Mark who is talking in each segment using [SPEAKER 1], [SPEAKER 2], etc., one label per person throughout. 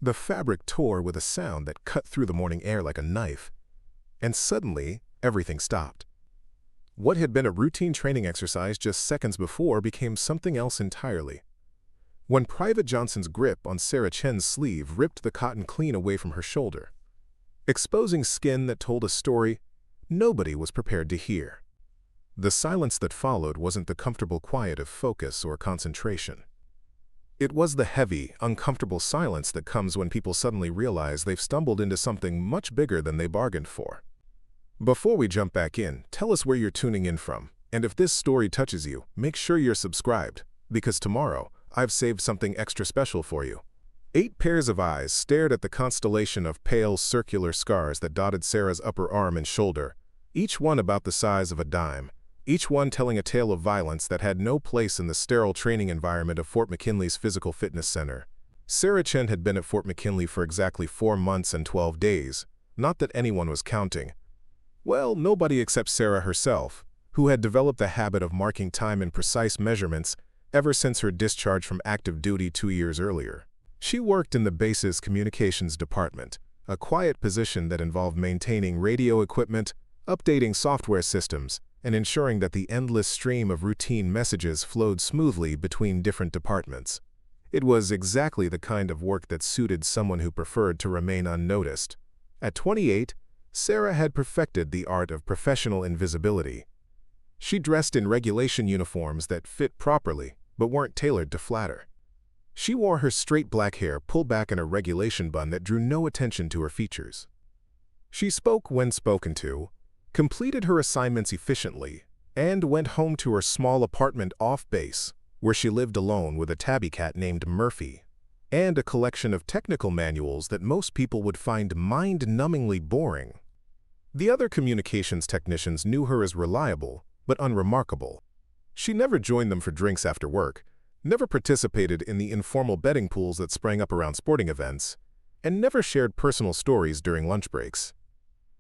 [SPEAKER 1] The fabric tore with a sound that cut through the morning air like a knife, and suddenly, everything stopped. What had been a routine training exercise just seconds before became something else entirely. When Private Johnson's grip on Sarah Chen's sleeve ripped the cotton clean away from her shoulder, exposing skin that told a story nobody was prepared to hear. The silence that followed wasn't the comfortable quiet of focus or concentration. It was the heavy, uncomfortable silence that comes when people suddenly realize they've stumbled into something much bigger than they bargained for. Before we jump back in, tell us where you're tuning in from, and if this story touches you, make sure you're subscribed, because tomorrow, I've saved something extra special for you. 8 pairs of eyes stared at the constellation of pale, circular scars that dotted Sarah's upper arm and shoulder, each one about the size of a dime, each one telling a tale of violence that had no place in the sterile training environment of Fort McKinley's Physical Fitness Center. Sarah Chen had been at Fort McKinley for exactly 4 months and 12 days, not that anyone was counting. Well, nobody except Sarah herself, who had developed the habit of marking time in precise measurements ever since her discharge from active duty 2 years earlier. She worked in the base's communications department, a quiet position that involved maintaining radio equipment, updating software systems, and ensuring that the endless stream of routine messages flowed smoothly between different departments. It was exactly the kind of work that suited someone who preferred to remain unnoticed. At 28, Sarah had perfected the art of professional invisibility. She dressed in regulation uniforms that fit properly, but weren't tailored to flatter. She wore her straight black hair pulled back in a regulation bun that drew no attention to her features. She spoke when spoken to, completed her assignments efficiently, and went home to her small apartment off base, where she lived alone with a tabby cat named Murphy, and a collection of technical manuals that most people would find mind-numbingly boring. The other communications technicians knew her as reliable, but unremarkable. She never joined them for drinks after work, never participated in the informal betting pools that sprang up around sporting events, and never shared personal stories during lunch breaks.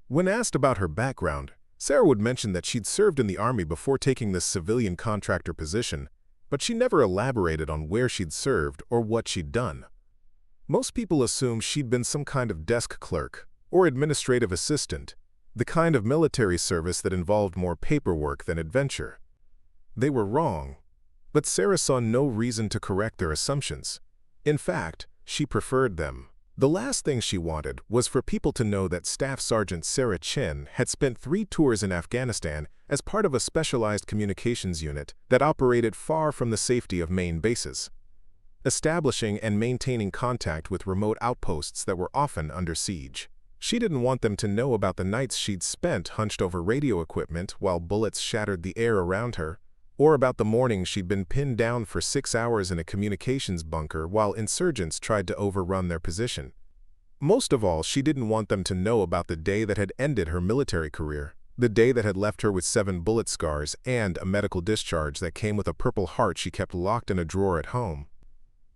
[SPEAKER 1] When asked about her background, Sarah would mention that she'd served in the Army before taking this civilian contractor position, but she never elaborated on where she'd served or what she'd done. Most people assumed she'd been some kind of desk clerk or administrative assistant, the kind of military service that involved more paperwork than adventure. They were wrong, but Sarah saw no reason to correct their assumptions. In fact, she preferred them. The last thing she wanted was for people to know that Staff Sergeant Sarah Chen had spent 3 tours in Afghanistan as part of a specialized communications unit that operated far from the safety of main bases, establishing and maintaining contact with remote outposts that were often under siege. She didn't want them to know about the nights she'd spent hunched over radio equipment while bullets shattered the air around her, or about the mornings she'd been pinned down for 6 hours in a communications bunker while insurgents tried to overrun their position. Most of all, she didn't want them to know about the day that had ended her military career, the day that had left her with 7 bullet scars and a medical discharge that came with a Purple Heart she kept locked in a drawer at home.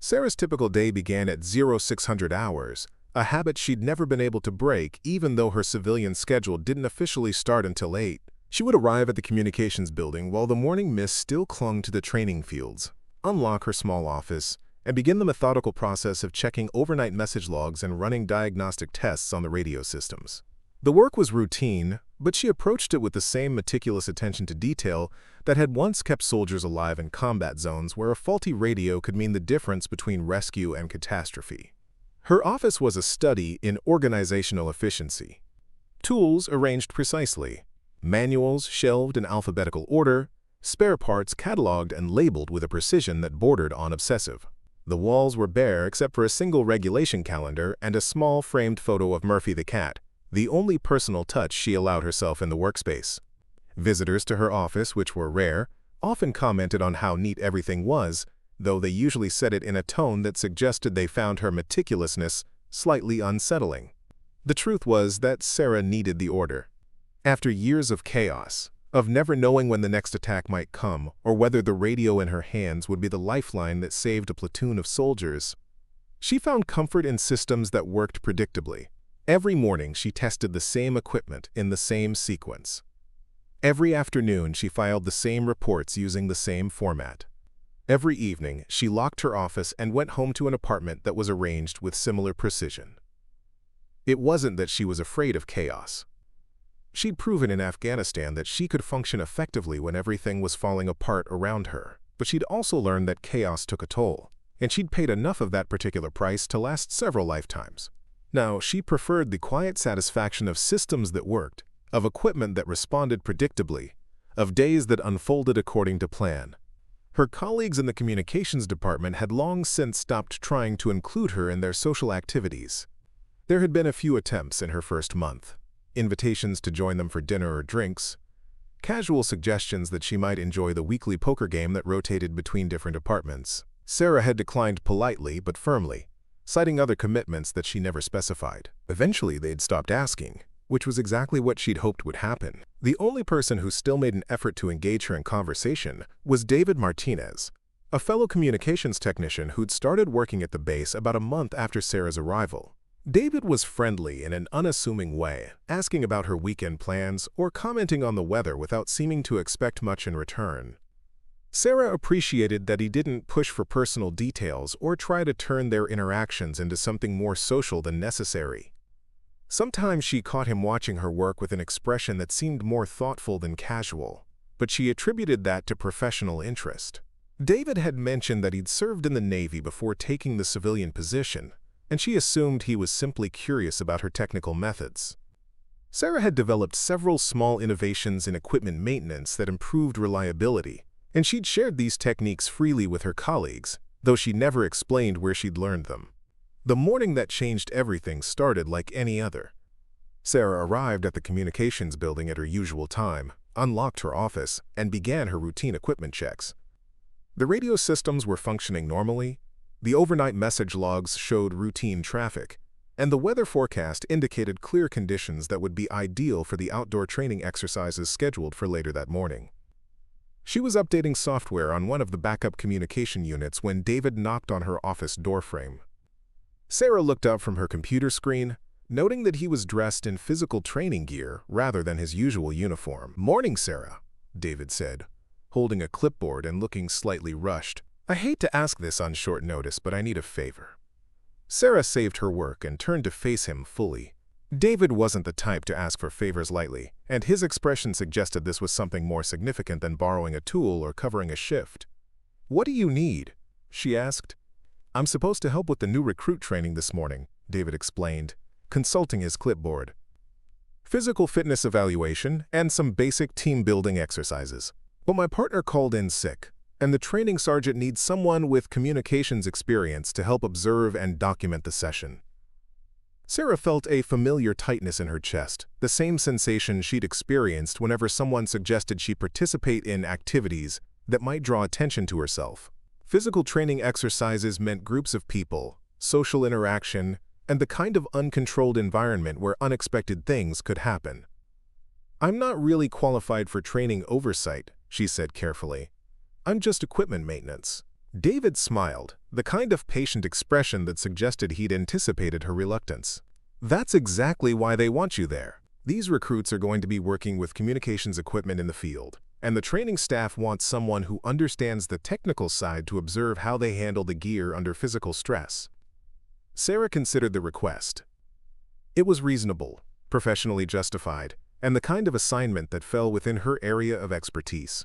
[SPEAKER 1] Sarah's typical day began at 0600 hours, a habit she'd never been able to break even though her civilian schedule didn't officially start until 8. She would arrive at the communications building while the morning mist still clung to the training fields, unlock her small office, and begin the methodical process of checking overnight message logs and running diagnostic tests on the radio systems. The work was routine, but she approached it with the same meticulous attention to detail that had once kept soldiers alive in combat zones where a faulty radio could mean the difference between rescue and catastrophe. Her office was a study in organizational efficiency. Tools arranged precisely, manuals shelved in alphabetical order, spare parts cataloged and labeled with a precision that bordered on obsessive. The walls were bare except for a single regulation calendar and a small framed photo of Murphy the cat, the only personal touch she allowed herself in the workspace. Visitors to her office, which were rare, often commented on how neat everything was, though they usually said it in a tone that suggested they found her meticulousness slightly unsettling. The truth was that Sarah needed the order. After years of chaos, of never knowing when the next attack might come or whether the radio in her hands would be the lifeline that saved a platoon of soldiers, she found comfort in systems that worked predictably. Every morning she tested the same equipment in the same sequence. Every afternoon she filed the same reports using the same format. Every evening, she locked her office and went home to an apartment that was arranged with similar precision. It wasn't that she was afraid of chaos. She'd proven in Afghanistan that she could function effectively when everything was falling apart around her, but she'd also learned that chaos took a toll, and she'd paid enough of that particular price to last several lifetimes. Now, she preferred the quiet satisfaction of systems that worked, of equipment that responded predictably, of days that unfolded according to plan. Her colleagues in the communications department had long since stopped trying to include her in their social activities. There had been a few attempts in her first month. Invitations to join them for dinner or drinks, casual suggestions that she might enjoy the weekly poker game that rotated between different apartments. Sarah had declined politely but firmly, citing other commitments that she never specified. Eventually, they'd stopped asking, which was exactly what she'd hoped would happen. The only person who still made an effort to engage her in conversation was David Martinez, a fellow communications technician who'd started working at the base about a month after Sarah's arrival. David was friendly in an unassuming way, asking about her weekend plans or commenting on the weather without seeming to expect much in return. Sarah appreciated that he didn't push for personal details or try to turn their interactions into something more social than necessary. Sometimes she caught him watching her work with an expression that seemed more thoughtful than casual, but she attributed that to professional interest. David had mentioned that he'd served in the Navy before taking the civilian position, and she assumed he was simply curious about her technical methods. Sarah had developed several small innovations in equipment maintenance that improved reliability, and she'd shared these techniques freely with her colleagues, though she never explained where she'd learned them. The morning that changed everything started like any other. Sarah arrived at the communications building at her usual time, unlocked her office, and began her routine equipment checks. The radio systems were functioning normally, the overnight message logs showed routine traffic, and the weather forecast indicated clear conditions that would be ideal for the outdoor training exercises scheduled for later that morning. She was updating software on one of the backup communication units when David knocked on her office doorframe. Sarah looked up from her computer screen, noting that he was dressed in physical training gear rather than his usual uniform. "Morning, Sarah," David said, holding a clipboard and looking slightly rushed. "I hate to ask this on short notice, but I need a favor." Sarah saved her work and turned to face him fully. David wasn't the type to ask for favors lightly, and his expression suggested this was something more significant than borrowing a tool or covering a shift. "What do you need?" she asked. "I'm supposed to help with the new recruit training this morning," David explained, consulting his clipboard. "Physical fitness evaluation and some basic team-building exercises. But my partner called in sick, and the training sergeant needs someone with communications experience to help observe and document the session." Sarah felt a familiar tightness in her chest, the same sensation she'd experienced whenever someone suggested she participate in activities that might draw attention to herself. Physical training exercises meant groups of people, social interaction, and the kind of uncontrolled environment where unexpected things could happen. "I'm not really qualified for training oversight," she said carefully. "I'm just equipment maintenance." David smiled, the kind of patient expression that suggested he'd anticipated her reluctance. "That's exactly why they want you there. These recruits are going to be working with communications equipment in the field, and the training staff wants someone who understands the technical side to observe how they handle the gear under physical stress." Sarah considered the request. It was reasonable, professionally justified, and the kind of assignment that fell within her area of expertise.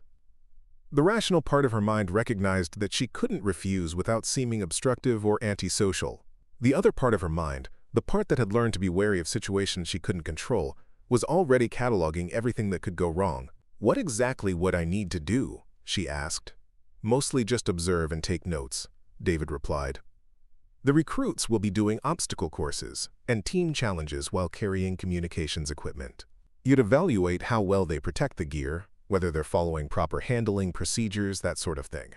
[SPEAKER 1] The rational part of her mind recognized that she couldn't refuse without seeming obstructive or antisocial. The other part of her mind, the part that had learned to be wary of situations she couldn't control, was already cataloging everything that could go wrong. "What exactly would I need to do?" she asked. "Mostly just observe and take notes," David replied. "The recruits will be doing obstacle courses and team challenges while carrying communications equipment. You'd evaluate how well they protect the gear, whether they're following proper handling procedures, that sort of thing.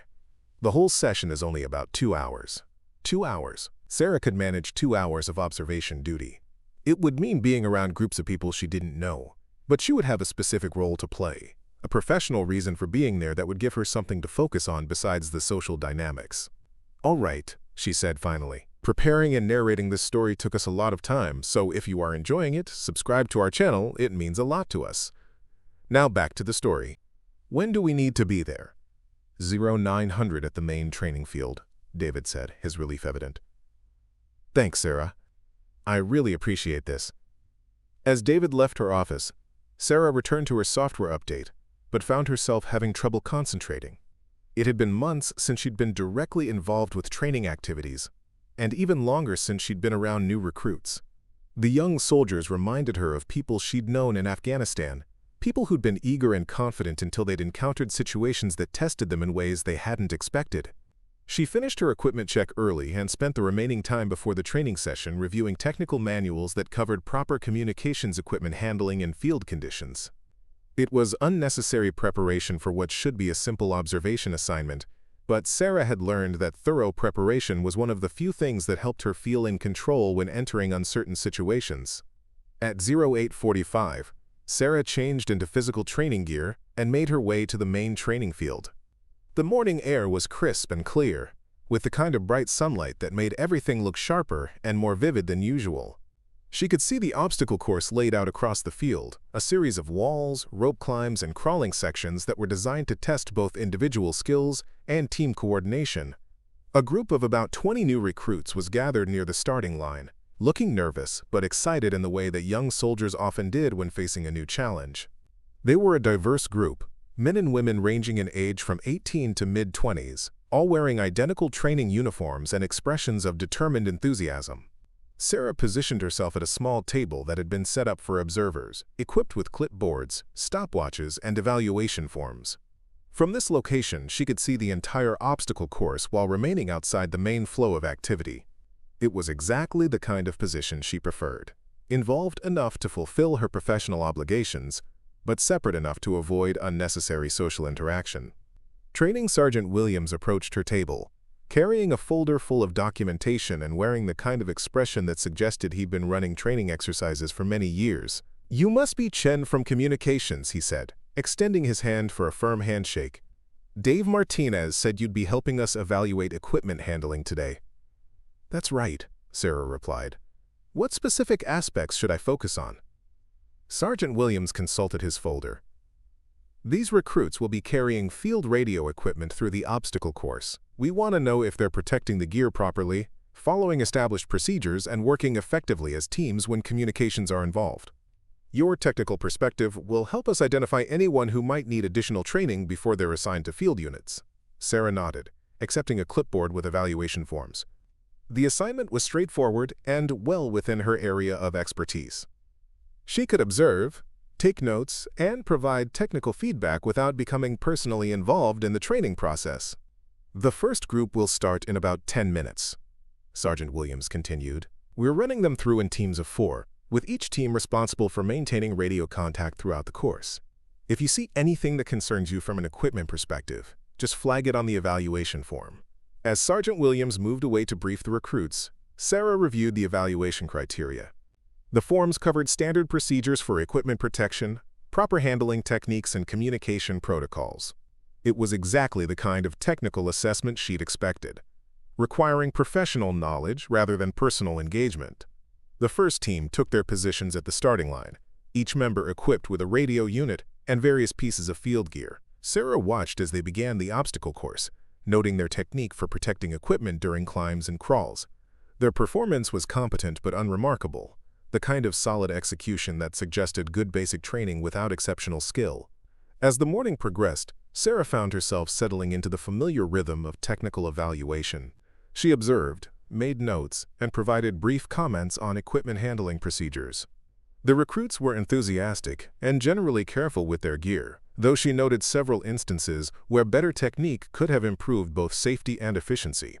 [SPEAKER 1] The whole session is only about 2 hours. 2 hours. Sarah could manage 2 hours of observation duty. It would mean being around groups of people she didn't know, but she would have a specific role to play, a professional reason for being there that would give her something to focus on besides the social dynamics. "All right," she said finally. "Preparing and narrating this story took us a lot of time, so if you are enjoying it, subscribe to our channel. It means a lot to us. Now back to the story. When do we need to be there?" 0900 at the main training field, David said, his relief evident. Thanks, Sarah. I really appreciate this. As David left her office, Sarah returned to her software update, but found herself having trouble concentrating. It had been months since she'd been directly involved with training activities, and even longer since she'd been around new recruits. The young soldiers reminded her of people she'd known in Afghanistan, people who'd been eager and confident until they'd encountered situations that tested them in ways they hadn't expected. She finished her equipment check early and spent the remaining time before the training session reviewing technical manuals that covered proper communications equipment handling in field conditions. It was unnecessary preparation for what should be a simple observation assignment, but Sarah had learned that thorough preparation was one of the few things that helped her feel in control when entering uncertain situations. At 0845, Sarah changed into physical training gear and made her way to the main training field. The morning air was crisp and clear, with the kind of bright sunlight that made everything look sharper and more vivid than usual. She could see the obstacle course laid out across the field, a series of walls, rope climbs, and crawling sections that were designed to test both individual skills and team coordination. A group of about 20 new recruits was gathered near the starting line, looking nervous but excited in the way that young soldiers often did when facing a new challenge. They were a diverse group, men and women ranging in age from 18 to mid-20s, all wearing identical training uniforms and expressions of determined enthusiasm. Sarah positioned herself at a small table that had been set up for observers, equipped with clipboards, stopwatches, and evaluation forms. From this location, she could see the entire obstacle course while remaining outside the main flow of activity. It was exactly the kind of position she preferred, involved enough to fulfill her professional obligations, but separate enough to avoid unnecessary social interaction. Training Sergeant Williams approached her table, carrying a folder full of documentation and wearing the kind of expression that suggested he'd been running training exercises for many years. "You must be Chen from Communications," he said, extending his hand for a firm handshake. "Dave Martinez said you'd be helping us evaluate equipment handling today." "That's right," Sarah replied. "What specific aspects should I focus on?" Sergeant Williams consulted his folder. "These recruits will be carrying field radio equipment through the obstacle course. We want to know if they're protecting the gear properly, following established procedures, and working effectively as teams when communications are involved. Your technical perspective will help us identify anyone who might need additional training before they're assigned to field units." Sarah nodded, accepting a clipboard with evaluation forms. The assignment was straightforward and well within her area of expertise. She could observe, take notes, and provide technical feedback without becoming personally involved in the training process. "The first group will start in about 10 minutes, Sergeant Williams continued. "We're running them through in teams of 4, with each team responsible for maintaining radio contact throughout the course. If you see anything that concerns you from an equipment perspective, just flag it on the evaluation form." As Sergeant Williams moved away to brief the recruits, Sarah reviewed the evaluation criteria. The forms covered standard procedures for equipment protection, proper handling techniques, and communication protocols. It was exactly the kind of technical assessment she'd expected, requiring professional knowledge rather than personal engagement. The first team took their positions at the starting line, each member equipped with a radio unit and various pieces of field gear. Sarah watched as they began the obstacle course, noting their technique for protecting equipment during climbs and crawls. Their performance was competent but unremarkable, the kind of solid execution that suggested good basic training without exceptional skill. As the morning progressed, Sarah found herself settling into the familiar rhythm of technical evaluation. She observed, made notes, and provided brief comments on equipment handling procedures. The recruits were enthusiastic and generally careful with their gear, though she noted several instances where better technique could have improved both safety and efficiency.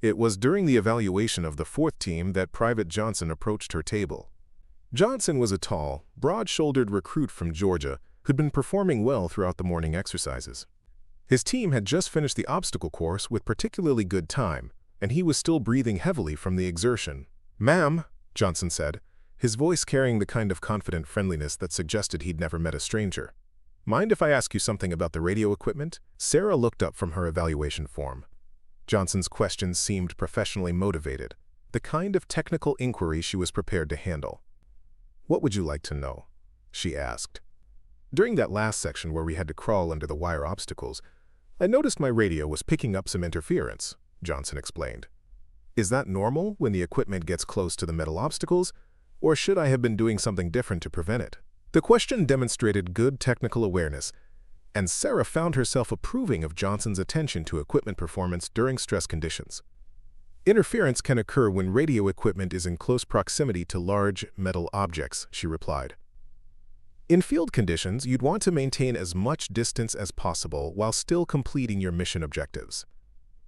[SPEAKER 1] It was during the evaluation of the fourth team that Private Johnson approached her table. Johnson was a tall, broad-shouldered recruit from Georgia who'd been performing well throughout the morning exercises. His team had just finished the obstacle course with particularly good time, and he was still breathing heavily from the exertion. "Ma'am," Johnson said, his voice carrying the kind of confident friendliness that suggested he'd never met a stranger. "Mind if I ask you something about the radio equipment?" Sarah looked up from her evaluation form. Johnson's questions seemed professionally motivated, the kind of technical inquiry she was prepared to handle. "What would you like to know?" she asked. "During that last section where we had to crawl under the wire obstacles, "I noticed my radio was picking up some interference," Johnson explained. "Is that normal when the equipment gets close to the metal obstacles, or should I have been doing something different to prevent it?" The question demonstrated good technical awareness, and Sarah found herself approving of Johnson's attention to equipment performance during stress conditions. "Interference can occur when radio equipment is in close proximity to large metal objects," she replied. "In field conditions, you'd want to maintain as much distance as possible while still completing your mission objectives.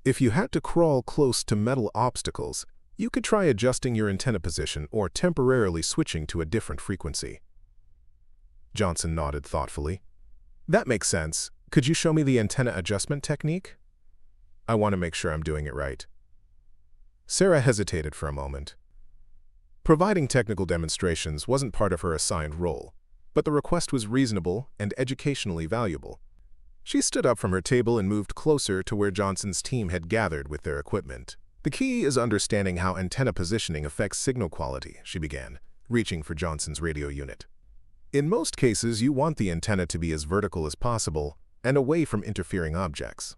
[SPEAKER 1] If you had to crawl close to metal obstacles, you could try adjusting your antenna position or temporarily switching to a different frequency." Johnson nodded thoughtfully. "That makes sense. Could you show me the antenna adjustment technique? I want to make sure I'm doing it right." Sarah hesitated for a moment. Providing technical demonstrations wasn't part of her assigned role, but the request was reasonable and educationally valuable. She stood up from her table and moved closer to where Johnson's team had gathered with their equipment. "The key is understanding how antenna positioning affects signal quality," she began, reaching for Johnson's radio unit. "In most cases, you want the antenna to be as vertical as possible and away from interfering objects."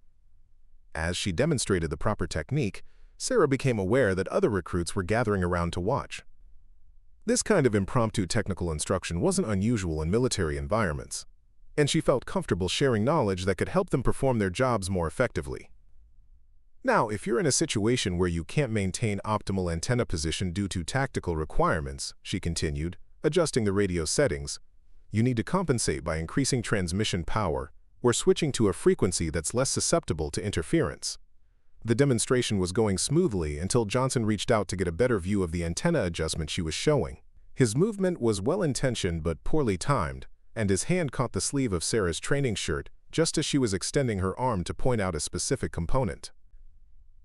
[SPEAKER 1] As she demonstrated the proper technique, Sarah became aware that other recruits were gathering around to watch. This kind of impromptu technical instruction wasn't unusual in military environments, and she felt comfortable sharing knowledge that could help them perform their jobs more effectively. "Now, if you're in a situation where you can't maintain optimal antenna position due to tactical requirements," she continued, adjusting the radio settings, "you need to compensate by increasing transmission power or switching to a frequency that's less susceptible to interference." The demonstration was going smoothly until Johnson reached out to get a better view of the antenna adjustment she was showing. His movement was well-intentioned but poorly timed, and his hand caught the sleeve of Sarah's training shirt just as she was extending her arm to point out a specific component.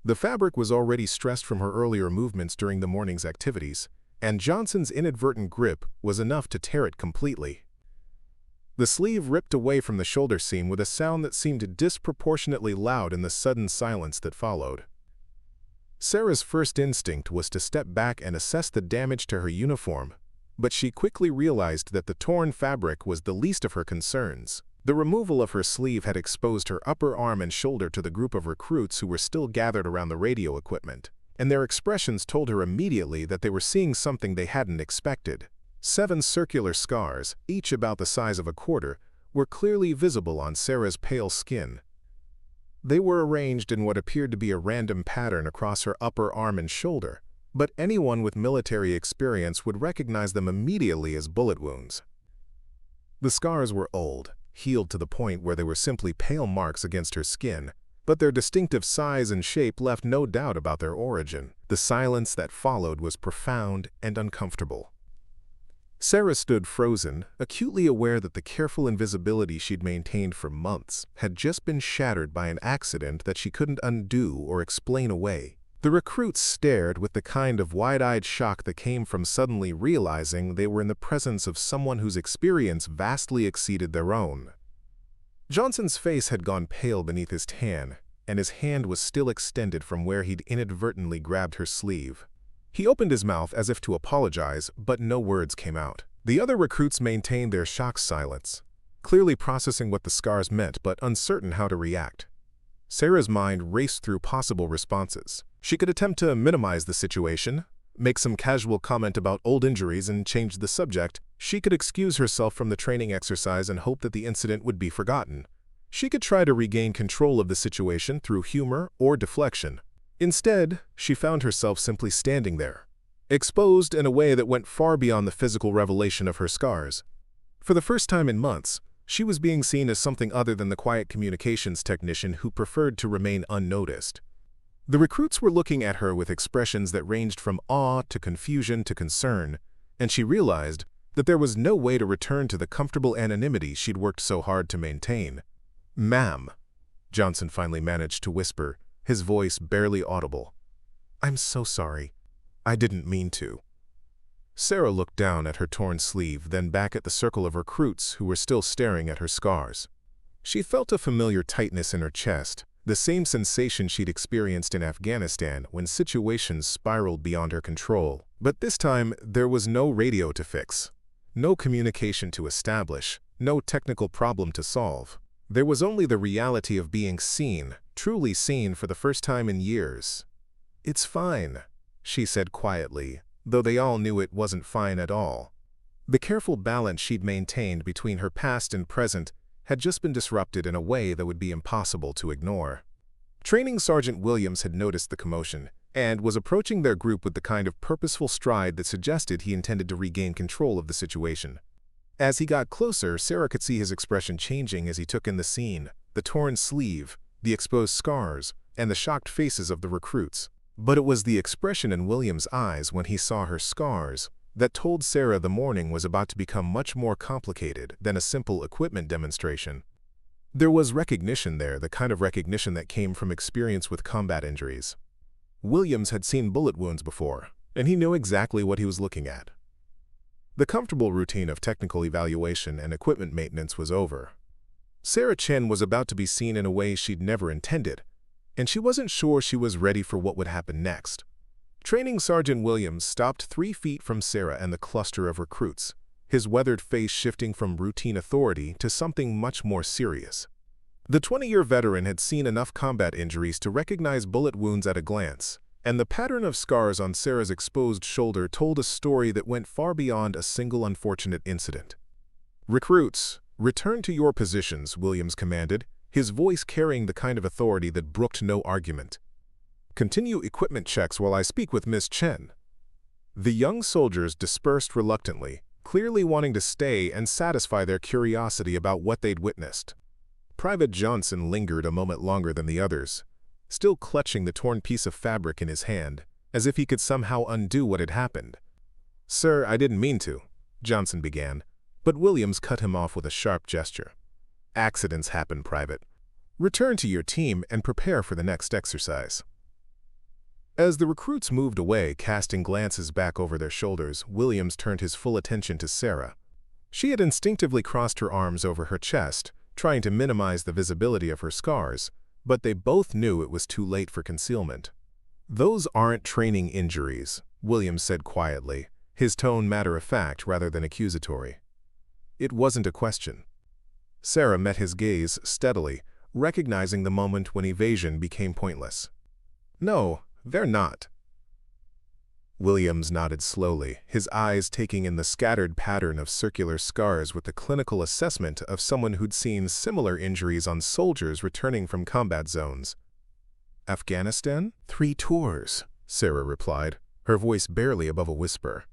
[SPEAKER 1] The fabric was already stressed from her earlier movements during the morning's activities, and Johnson's inadvertent grip was enough to tear it completely. The sleeve ripped away from the shoulder seam with a sound that seemed disproportionately loud in the sudden silence that followed. Sarah's first instinct was to step back and assess the damage to her uniform, but she quickly realized that the torn fabric was the least of her concerns. The removal of her sleeve had exposed her upper arm and shoulder to the group of recruits who were still gathered around the radio equipment, and their expressions told her immediately that they were seeing something they hadn't expected. 7 circular scars, each about the size of a quarter, were clearly visible on Sarah's pale skin. They were arranged in what appeared to be a random pattern across her upper arm and shoulder, but anyone with military experience would recognize them immediately as bullet wounds. The scars were old, healed to the point where they were simply pale marks against her skin, but their distinctive size and shape left no doubt about their origin. The silence that followed was profound and uncomfortable. Sarah stood frozen, acutely aware that the careful invisibility she'd maintained for months had just been shattered by an accident that she couldn't undo or explain away. The recruits stared with the kind of wide-eyed shock that came from suddenly realizing they were in the presence of someone whose experience vastly exceeded their own. Johnson's face had gone pale beneath his tan, and his hand was still extended from where he'd inadvertently grabbed her sleeve. He opened his mouth as if to apologize, but no words came out. The other recruits maintained their shocked silence, clearly processing what the scars meant but uncertain how to react. Sarah's mind raced through possible responses. She could attempt to minimize the situation, make some casual comment about old injuries and change the subject. She could excuse herself from the training exercise and hope that the incident would be forgotten. She could try to regain control of the situation through humor or deflection. Instead, she found herself simply standing there, exposed in a way that went far beyond the physical revelation of her scars. For the first time in months, she was being seen as something other than the quiet communications technician who preferred to remain unnoticed. The recruits were looking at her with expressions that ranged from awe to confusion to concern, and she realized that there was no way to return to the comfortable anonymity she'd worked so hard to maintain. "Ma'am," Johnson finally managed to whisper, his voice barely audible. "I'm so sorry. I didn't mean to." Sarah looked down at her torn sleeve, then back at the circle of recruits who were still staring at her scars. She felt a familiar tightness in her chest, the same sensation she'd experienced in Afghanistan when situations spiraled beyond her control. But this time, there was no radio to fix, no communication to establish, no technical problem to solve. There was only the reality of being seen, truly seen for the first time in years. "It's fine," she said quietly, though they all knew it wasn't fine at all. The careful balance she'd maintained between her past and present had just been disrupted in a way that would be impossible to ignore. Training Sergeant Williams had noticed the commotion and was approaching their group with the kind of purposeful stride that suggested he intended to regain control of the situation. As he got closer, Sarah could see his expression changing as he took in the scene, the torn sleeve, the exposed scars, and the shocked faces of the recruits. But it was the expression in Williams' eyes when he saw her scars that told Sarah the morning was about to become much more complicated than a simple equipment demonstration. There was recognition there, the kind of recognition that came from experience with combat injuries. Williams had seen bullet wounds before, and he knew exactly what he was looking at. The comfortable routine of technical evaluation and equipment maintenance was over. Sarah Chen was about to be seen in a way she'd never intended, and she wasn't sure she was ready for what would happen next. Training Sergeant Williams stopped 3 feet from Sarah and the cluster of recruits, his weathered face shifting from routine authority to something much more serious. The 20-year veteran had seen enough combat injuries to recognize bullet wounds at a glance, and the pattern of scars on Sarah's exposed shoulder told a story that went far beyond a single unfortunate incident. "Recruits, return to your positions," Williams commanded, his voice carrying the kind of authority that brooked no argument. "Continue equipment checks while I speak with Miss Chen." The young soldiers dispersed reluctantly, clearly wanting to stay and satisfy their curiosity about what they'd witnessed. Private Johnson lingered a moment longer than the others, still clutching the torn piece of fabric in his hand, as if he could somehow undo what had happened. "Sir, I didn't mean to," Johnson began, but Williams cut him off with a sharp gesture. "Accidents happen, Private. Return to your team and prepare for the next exercise." As the recruits moved away, casting glances back over their shoulders, Williams turned his full attention to Sarah. She had instinctively crossed her arms over her chest, trying to minimize the visibility of her scars, but they both knew it was too late for concealment. "Those aren't training injuries," Williams said quietly, his tone matter-of-fact rather than accusatory. It wasn't a question. Sarah met his gaze steadily, recognizing the moment when evasion became pointless. "No, they're not." Williams nodded slowly, his eyes taking in the scattered pattern of circular scars with the clinical assessment of someone who'd seen similar injuries on soldiers returning from combat zones. "Afghanistan? 3 tours," Sarah replied, her voice barely above a whisper.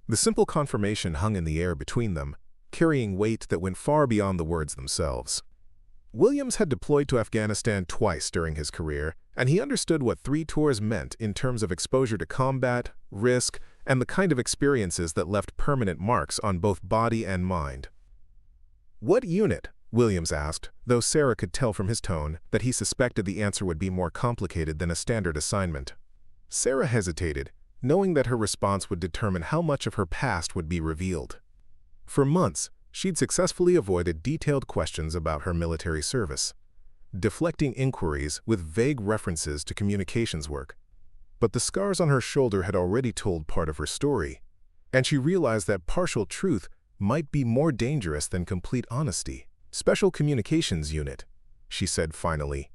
[SPEAKER 1] The simple confirmation hung in the air between them, carrying weight that went far beyond the words themselves. Williams had deployed to Afghanistan twice during his career, and he understood what 3 tours meant in terms of exposure to combat, risk, and the kind of experiences that left permanent marks on both body and mind. "What unit?" Williams asked, though Sarah could tell from his tone that he suspected the answer would be more complicated than a standard assignment. Sarah hesitated, knowing that her response would determine how much of her past would be revealed. For months, she'd successfully avoided detailed questions about her military service, deflecting inquiries with vague references to communications work. But the scars on her shoulder had already told part of her story, and she realized that partial truth might be more dangerous than complete honesty. "Special Communications Unit," she said finally.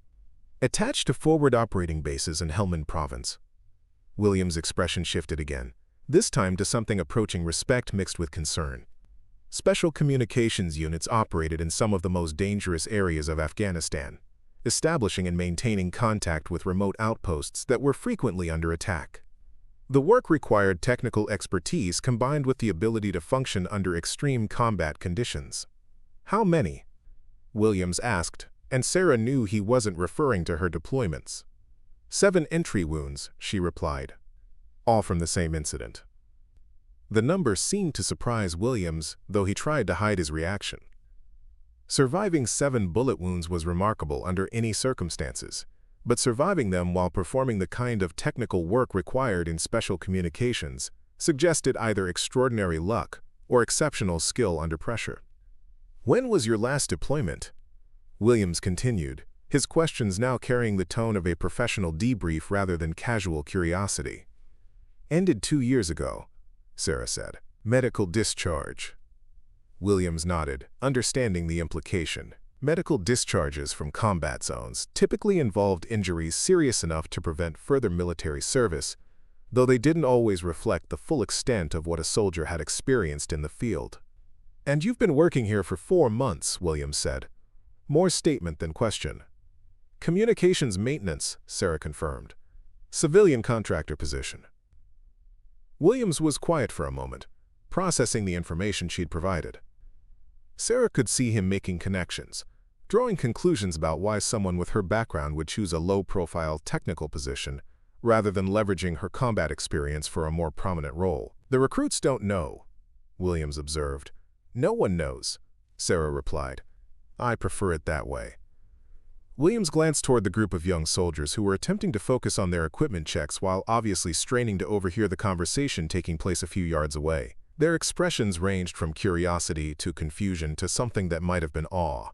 [SPEAKER 1] "Attached to forward operating bases in Helmand Province." Williams' expression shifted again, this time to something approaching respect mixed with concern. Special Communications Units operated in some of the most dangerous areas of Afghanistan, establishing and maintaining contact with remote outposts that were frequently under attack. The work required technical expertise combined with the ability to function under extreme combat conditions. "How many?" Williams asked, and Sarah knew he wasn't referring to her deployments. 7 entry wounds, she replied. All from the same incident. The number seemed to surprise Williams, though he tried to hide his reaction. Surviving 7 bullet wounds was remarkable under any circumstances, but surviving them while performing the kind of technical work required in special communications suggested either extraordinary luck or exceptional skill under pressure. "When was your last deployment?" Williams continued, his questions now carrying the tone of a professional debrief rather than casual curiosity. "Ended 2 years ago," Sarah said. "Medical discharge." Williams nodded, understanding the implication. Medical discharges from combat zones typically involved injuries serious enough to prevent further military service, though they didn't always reflect the full extent of what a soldier had experienced in the field. "And you've been working here for 4 months," Williams said. More statement than question. "Communications maintenance," Sarah confirmed. "Civilian contractor position." Williams was quiet for a moment, processing the information she'd provided. Sarah could see him making connections, drawing conclusions about why someone with her background would choose a low-profile technical position rather than leveraging her combat experience for a more prominent role. "The recruits don't know," Williams observed. "No one knows," Sarah replied. "I prefer it that way." Williams glanced toward the group of young soldiers who were attempting to focus on their equipment checks while obviously straining to overhear the conversation taking place a few yards away. Their expressions ranged from curiosity to confusion to something that might have been awe.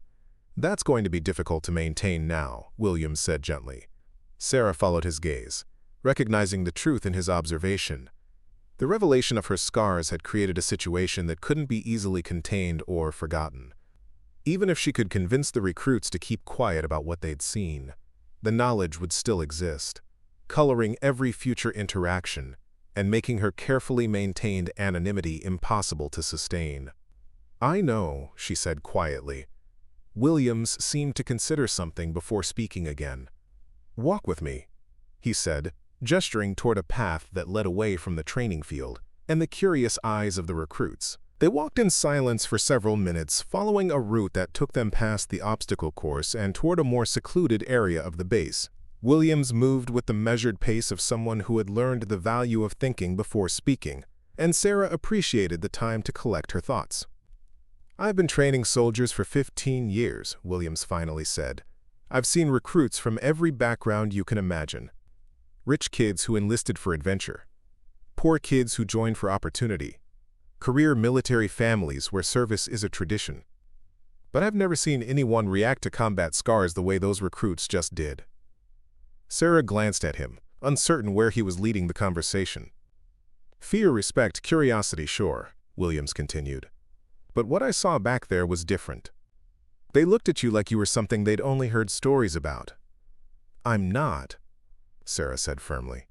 [SPEAKER 1] "That's going to be difficult to maintain now," Williams said gently. Sarah followed his gaze, recognizing the truth in his observation. The revelation of her scars had created a situation that couldn't be easily contained or forgotten. Even if she could convince the recruits to keep quiet about what they'd seen, the knowledge would still exist, coloring every future interaction and making her carefully maintained anonymity impossible to sustain. "I know," she said quietly. Williams seemed to consider something before speaking again. "Walk with me," he said, gesturing toward a path that led away from the training field and the curious eyes of the recruits. They walked in silence for several minutes, following a route that took them past the obstacle course and toward a more secluded area of the base. Williams moved with the measured pace of someone who had learned the value of thinking before speaking, and Sarah appreciated the time to collect her thoughts. "I've been training soldiers for 15 years, Williams finally said. "I've seen recruits from every background you can imagine. Rich kids who enlisted for adventure. Poor kids who joined for opportunity. Career military families where service is a tradition. But I've never seen anyone react to combat scars the way those recruits just did." Sarah glanced at him, uncertain where he was leading the conversation. "Fear, respect, curiosity, sure," Williams continued. "But what I saw back there was different. They looked at you like you were something they'd only heard stories about." "I'm not," Sarah said firmly.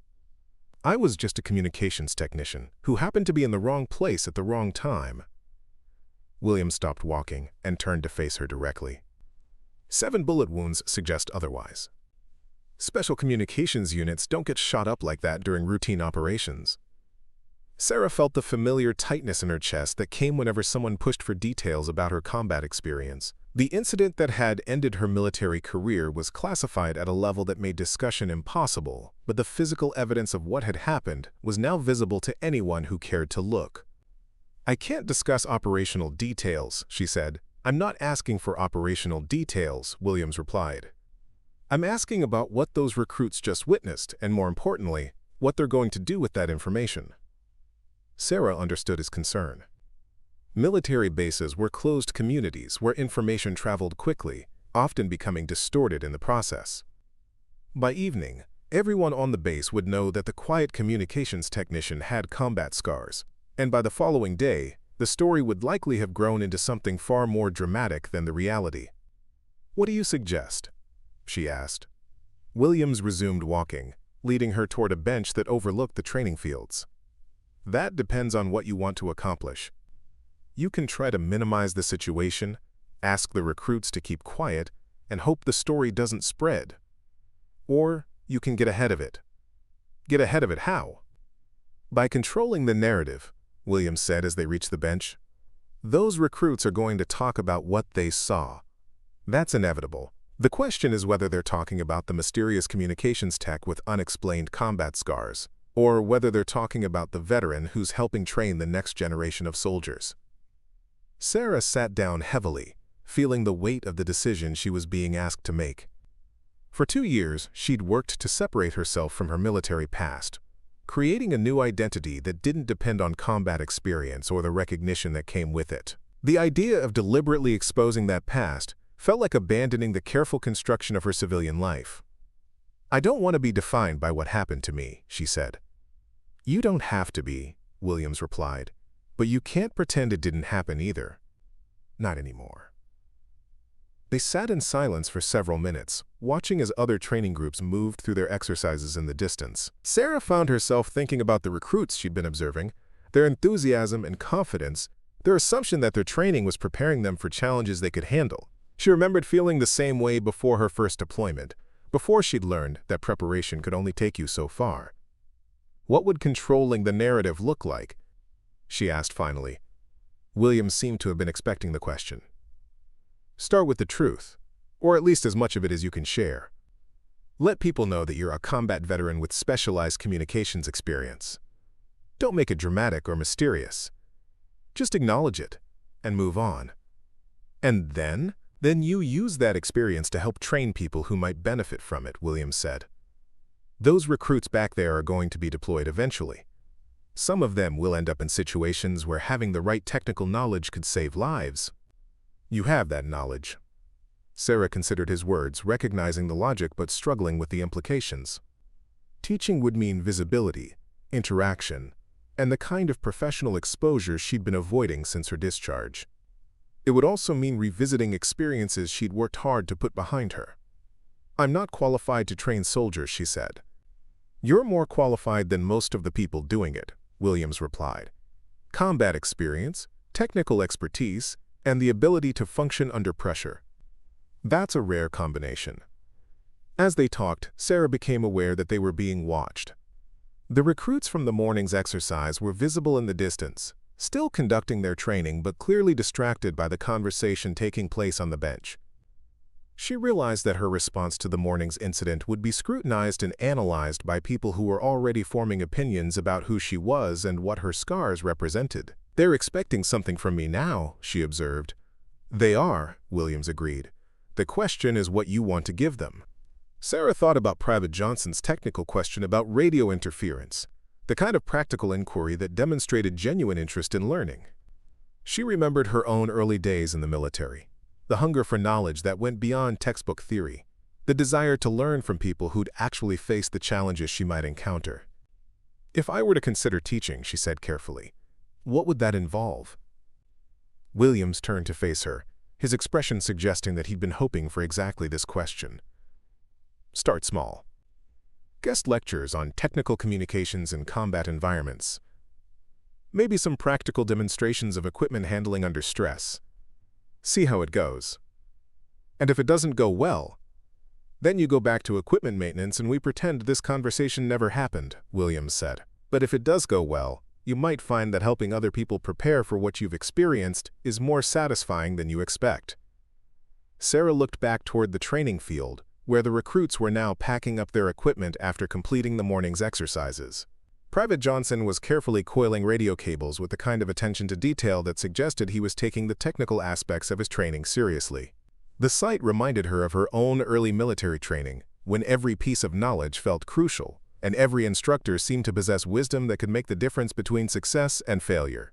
[SPEAKER 1] "I was just a communications technician who happened to be in the wrong place at the wrong time." Williams stopped walking and turned to face her directly. 7 bullet wounds suggest otherwise. Special communications units don't get shot up like that during routine operations." Sarah felt the familiar tightness in her chest that came whenever someone pushed for details about her combat experience. The incident that had ended her military career was classified at a level that made discussion impossible, but the physical evidence of what had happened was now visible to anyone who cared to look. "I can't discuss operational details," she said. "I'm not asking for operational details," Williams replied. "I'm asking about what those recruits just witnessed, and more importantly, what they're going to do with that information." Sarah understood his concern. Military bases were closed communities where information traveled quickly, often becoming distorted in the process. By evening, everyone on the base would know that the quiet communications technician had combat scars, and by the following day, the story would likely have grown into something far more dramatic than the reality. "What do you suggest?" she asked. Williams resumed walking, leading her toward a bench that overlooked the training fields. "That depends on what you want to accomplish. You can try to minimize the situation, ask the recruits to keep quiet, and hope the story doesn't spread. Or you can get ahead of it." "Get ahead of it how?" "By controlling the narrative," Williams said as they reached the bench. "Those recruits are going to talk about what they saw. That's inevitable. The question is whether they're talking about the mysterious communications tech with unexplained combat scars, or whether they're talking about the veteran who's helping train the next generation of soldiers." Sarah sat down heavily, feeling the weight of the decision she was being asked to make. For 2 years, she'd worked to separate herself from her military past, creating a new identity that didn't depend on combat experience or the recognition that came with it. The idea of deliberately exposing that past felt like abandoning the careful construction of her civilian life. "I don't want to be defined by what happened to me," she said. "You don't have to be," Williams replied, "but you can't pretend it didn't happen either. Not anymore." They sat in silence for several minutes, watching as other training groups moved through their exercises in the distance. Sarah found herself thinking about the recruits she'd been observing, their enthusiasm and confidence, their assumption that their training was preparing them for challenges they could handle. She remembered feeling the same way before her first deployment, before she'd learned that preparation could only take you so far. What would controlling the narrative look like? She asked finally. Williams seemed to have been expecting the question. Start with the truth, or at least as much of it as you can share. Let people know that you're a combat veteran with specialized communications experience. Don't make it dramatic or mysterious. Just acknowledge it and move on. And then you use that experience to help train people who might benefit from it, Williams said. Those recruits back there are going to be deployed eventually. Some of them will end up in situations where having the right technical knowledge could save lives. You have that knowledge. Sarah considered his words, recognizing the logic but struggling with the implications. Teaching would mean visibility, interaction, and the kind of professional exposure she'd been avoiding since her discharge. It would also mean revisiting experiences she'd worked hard to put behind her. I'm not qualified to train soldiers, she said. You're more qualified than most of the people doing it, Williams replied. Combat experience, technical expertise, and the ability to function under pressure. That's a rare combination. As they talked, Sarah became aware that they were being watched. The recruits from the morning's exercise were visible in the distance, still conducting their training but clearly distracted by the conversation taking place on the bench. She realized that her response to the morning's incident would be scrutinized and analyzed by people who were already forming opinions about who she was and what her scars represented. They're expecting something from me now, she observed. They are, Williams agreed. The question is what you want to give them. Sarah thought about Private Johnson's technical question about radio interference, the kind of practical inquiry that demonstrated genuine interest in learning. She remembered her own early days in the military, the hunger for knowledge that went beyond textbook theory, the desire to learn from people who'd actually faced the challenges she might encounter. If I were to consider teaching, she said carefully, what would that involve? Williams turned to face her, his expression suggesting that he'd been hoping for exactly this question. Start small. Guest lectures on technical communications in combat environments. Maybe some practical demonstrations of equipment handling under stress. See how it goes. And if it doesn't go well, then you go back to equipment maintenance and we pretend this conversation never happened, Williams said. But if it does go well, you might find that helping other people prepare for what you've experienced is more satisfying than you expect. Sarah looked back toward the training field, where the recruits were now packing up their equipment after completing the morning's exercises. Private Johnson was carefully coiling radio cables with the kind of attention to detail that suggested he was taking the technical aspects of his training seriously. The sight reminded her of her own early military training, when every piece of knowledge felt crucial, and every instructor seemed to possess wisdom that could make the difference between success and failure.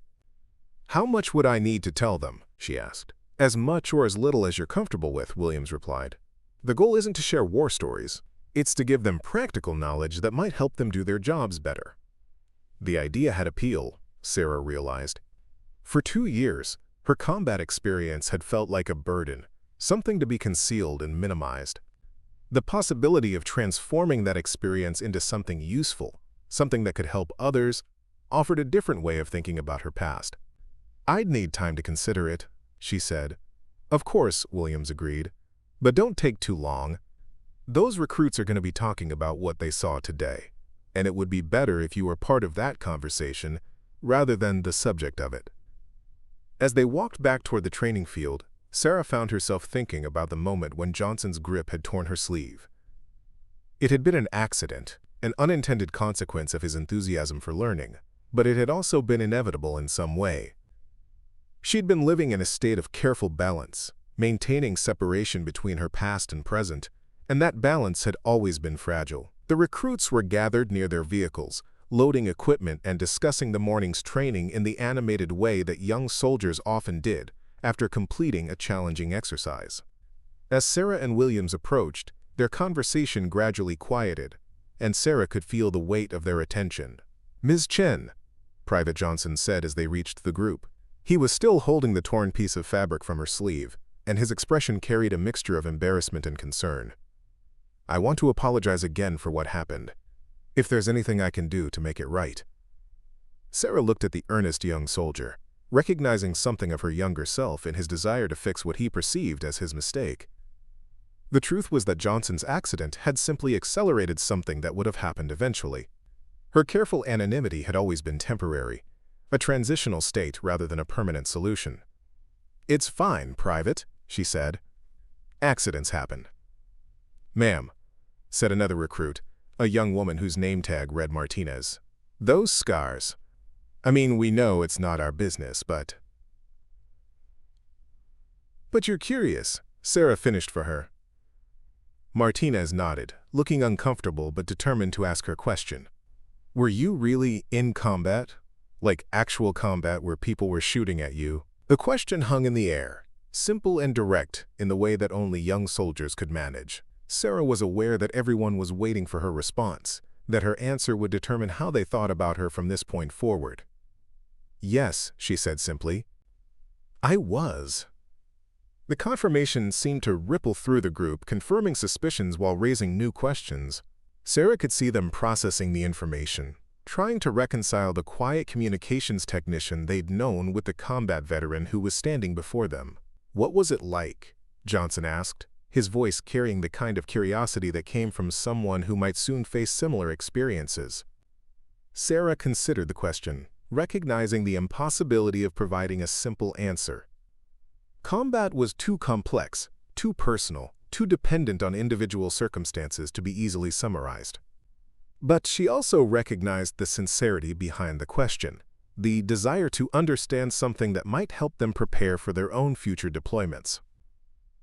[SPEAKER 1] How much would I need to tell them? She asked. As much or as little as you're comfortable with, Williams replied. The goal isn't to share war stories. It's to give them practical knowledge that might help them do their jobs better. The idea had appeal, Sarah realized. For 2 years, her combat experience had felt like a burden, something to be concealed and minimized. The possibility of transforming that experience into something useful, something that could help others, offered a different way of thinking about her past. I'd need time to consider it, she said. Of course, Williams agreed. But don't take too long. Those recruits are going to be talking about what they saw today, and it would be better if you were part of that conversation rather than the subject of it. As they walked back toward the training field, Sarah found herself thinking about the moment when Johnson's grip had torn her sleeve. It had been an accident, an unintended consequence of his enthusiasm for learning, but it had also been inevitable in some way. She'd been living in a state of careful balance, maintaining separation between her past and present, and that balance had always been fragile. The recruits were gathered near their vehicles, loading equipment and discussing the morning's training in the animated way that young soldiers often did after completing a challenging exercise. As Sarah and Williams approached, their conversation gradually quieted, and Sarah could feel the weight of their attention. Ms. Chen, Private Johnson said as they reached the group. He was still holding the torn piece of fabric from her sleeve, and his expression carried a mixture of embarrassment and concern. "I want to apologize again for what happened, if there's anything I can do to make it right." Sarah looked at the earnest young soldier, recognizing something of her younger self in his desire to fix what he perceived as his mistake. The truth was that Johnson's accident had simply accelerated something that would have happened eventually. Her careful anonymity had always been temporary, a transitional state rather than a permanent solution. "It's fine, Private," she said. "Accidents happen." "Ma'am," said another recruit, a young woman whose name tag read Martinez. "Those scars. I mean, we know it's not our business, but—" "But you're curious," Sarah finished for her. Martinez nodded, looking uncomfortable but determined to ask her question. "Were you really in combat? Like actual combat where people were shooting at you?" The question hung in the air, simple and direct in the way that only young soldiers could manage. Sarah was aware that everyone was waiting for her response, that her answer would determine how they thought about her from this point forward. "Yes," she said simply. "I was." The confirmation seemed to ripple through the group, confirming suspicions while raising new questions. Sarah could see them processing the information, trying to reconcile the quiet communications technician they'd known with the combat veteran who was standing before them. "What was it like?" Johnson asked, his voice carrying the kind of curiosity that came from someone who might soon face similar experiences. Sarah considered the question, recognizing the impossibility of providing a simple answer. Combat was too complex, too personal, too dependent on individual circumstances to be easily summarized. But she also recognized the sincerity behind the question, the desire to understand something that might help them prepare for their own future deployments.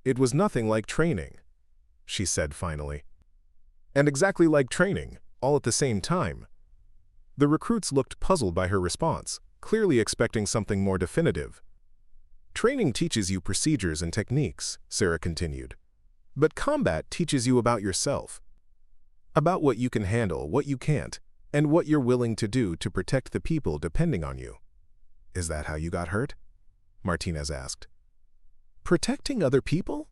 [SPEAKER 1] "It was nothing like training," she said finally. "And exactly like training, all at the same time." The recruits looked puzzled by her response, clearly expecting something more definitive. "Training teaches you procedures and techniques," Sarah continued. "But combat teaches you about yourself. About what you can handle, what you can't, and what you're willing to do to protect the people depending on you." "Is that how you got hurt?" Martinez asked. "Protecting other people?"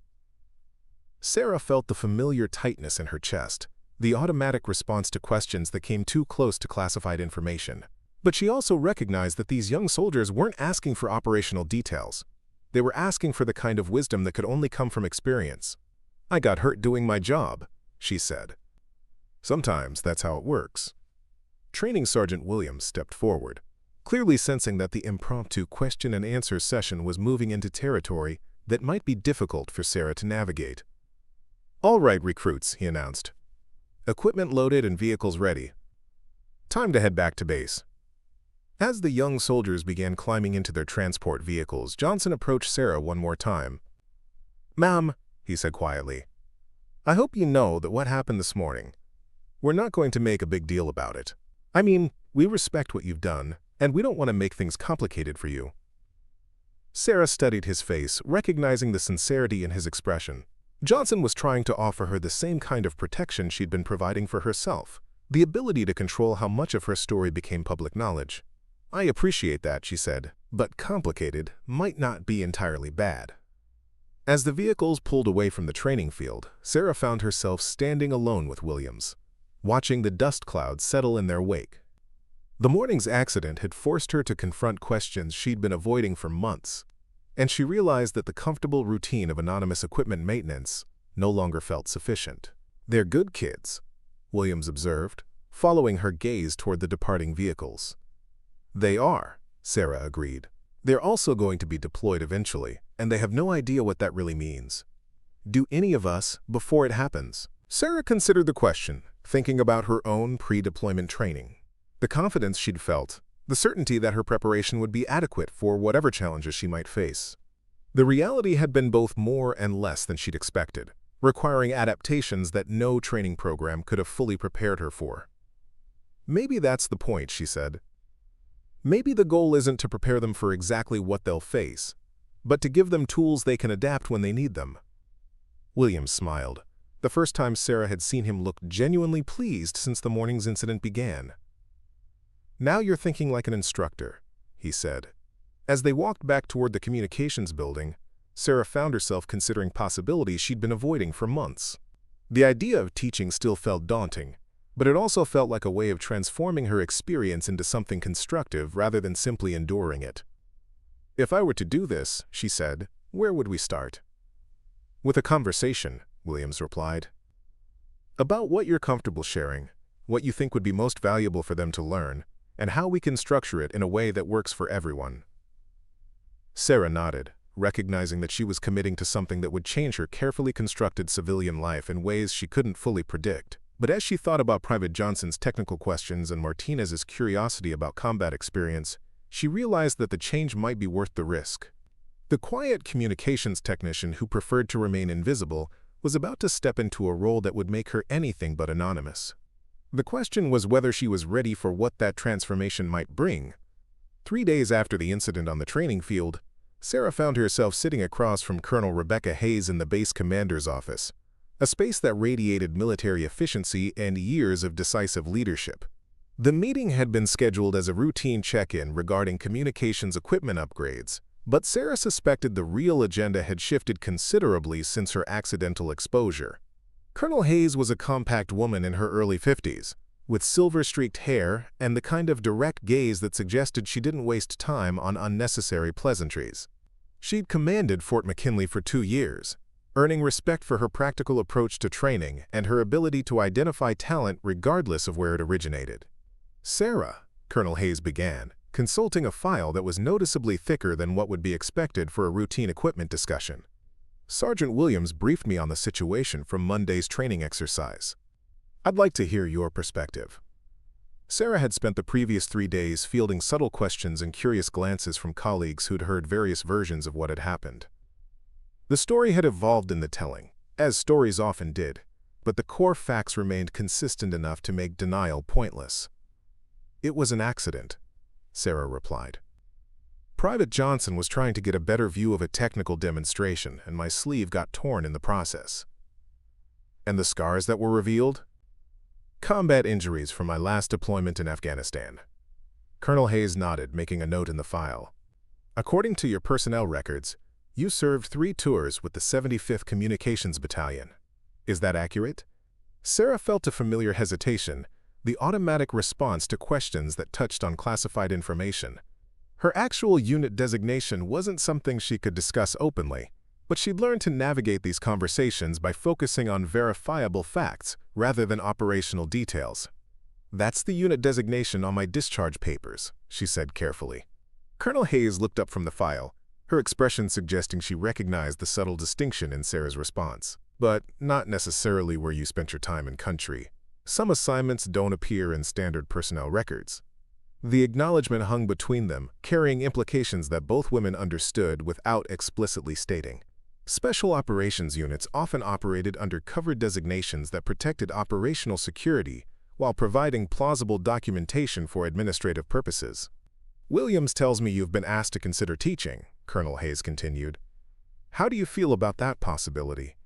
[SPEAKER 1] Sarah felt the familiar tightness in her chest, the automatic response to questions that came too close to classified information. But she also recognized that these young soldiers weren't asking for operational details. They were asking for the kind of wisdom that could only come from experience. "I got hurt doing my job," she said. "Sometimes that's how it works." Training Sergeant Williams stepped forward, clearly sensing that the impromptu question-and-answer session was moving into territory that might be difficult for Sarah to navigate. "All right, recruits," he announced. "Equipment loaded and vehicles ready. Time to head back to base." As the young soldiers began climbing into their transport vehicles, Johnson approached Sarah one more time. "Ma'am," he said quietly, "I hope you know that what happened this morning, we're not going to make a big deal about it. I mean, we respect what you've done, and we don't want to make things complicated for you." Sarah studied his face, recognizing the sincerity in his expression. Johnson was trying to offer her the same kind of protection she'd been providing for herself, the ability to control how much of her story became public knowledge. "I appreciate that," she said, "but complicated might not be entirely bad." As the vehicles pulled away from the training field, Sarah found herself standing alone with Williams, watching the dust clouds settle in their wake. The morning's accident had forced her to confront questions she'd been avoiding for months, and she realized that the comfortable routine of anonymous equipment maintenance no longer felt sufficient. "They're good kids," Williams observed, following her gaze toward the departing vehicles. "They are," Sarah agreed. "They're also going to be deployed eventually, and they have no idea what that really means. Do any of us before it happens?" Sarah considered the question, thinking about her own pre-deployment training. The confidence she'd felt, the certainty that her preparation would be adequate for whatever challenges she might face. The reality had been both more and less than she'd expected, requiring adaptations that no training program could have fully prepared her for. "Maybe that's the point," she said. "Maybe the goal isn't to prepare them for exactly what they'll face, but to give them tools they can adapt when they need them." Williams smiled, the first time Sarah had seen him look genuinely pleased since the morning's incident began. "Now you're thinking like an instructor," he said. As they walked back toward the communications building, Sarah found herself considering possibilities she'd been avoiding for months. The idea of teaching still felt daunting, but it also felt like a way of transforming her experience into something constructive rather than simply enduring it. "If I were to do this," she said, "where would we start?" "With a conversation," Williams replied. "About what you're comfortable sharing, what you think would be most valuable for them to learn, and how we can structure it in a way that works for everyone." Sarah nodded, recognizing that she was committing to something that would change her carefully constructed civilian life in ways she couldn't fully predict. But as she thought about Private Johnson's technical questions and Martinez's curiosity about combat experience, she realized that the change might be worth the risk. The quiet communications technician who preferred to remain invisible was about to step into a role that would make her anything but anonymous. The question was whether she was ready for what that transformation might bring. 3 days after the incident on the training field, Sarah found herself sitting across from Colonel Rebecca Hayes in the base commander's office, a space that radiated military efficiency and years of decisive leadership. The meeting had been scheduled as a routine check-in regarding communications equipment upgrades, but Sarah suspected the real agenda had shifted considerably since her accidental exposure. Colonel Hayes was a compact woman in her early 50s, with silver-streaked hair and the kind of direct gaze that suggested she didn't waste time on unnecessary pleasantries. She'd commanded Fort McKinley for 2 years, earning respect for her practical approach to training and her ability to identify talent regardless of where it originated. "Sarah," Colonel Hayes began, consulting a file that was noticeably thicker than what would be expected for a routine equipment discussion. "Sergeant Williams briefed me on the situation from Monday's training exercise. I'd like to hear your perspective." Sarah had spent the previous 3 days fielding subtle questions and curious glances from colleagues who'd heard various versions of what had happened. The story had evolved in the telling, as stories often did, but the core facts remained consistent enough to make denial pointless. "It was an accident," Sarah replied. "Private Johnson was trying to get a better view of a technical demonstration, and my sleeve got torn in the process." "And the scars that were revealed?" "Combat injuries from my last deployment in Afghanistan." Colonel Hayes nodded, making a note in the file. "According to your personnel records, you served 3 tours with the 75th Communications Battalion. Is that accurate?" Sarah felt a familiar hesitation, the automatic response to questions that touched on classified information. Her actual unit designation wasn't something she could discuss openly, but she'd learned to navigate these conversations by focusing on verifiable facts rather than operational details. "That's the unit designation on my discharge papers," she said carefully. Colonel Hayes looked up from the file, her expression suggesting she recognized the subtle distinction in Sarah's response. "But not necessarily where you spent your time in country. Some assignments don't appear in standard personnel records." The acknowledgement hung between them, carrying implications that both women understood without explicitly stating. Special operations units often operated under covered designations that protected operational security while providing plausible documentation for administrative purposes. "Williams tells me you've been asked to consider teaching," Colonel Hayes continued. "How do you feel about that possibility?"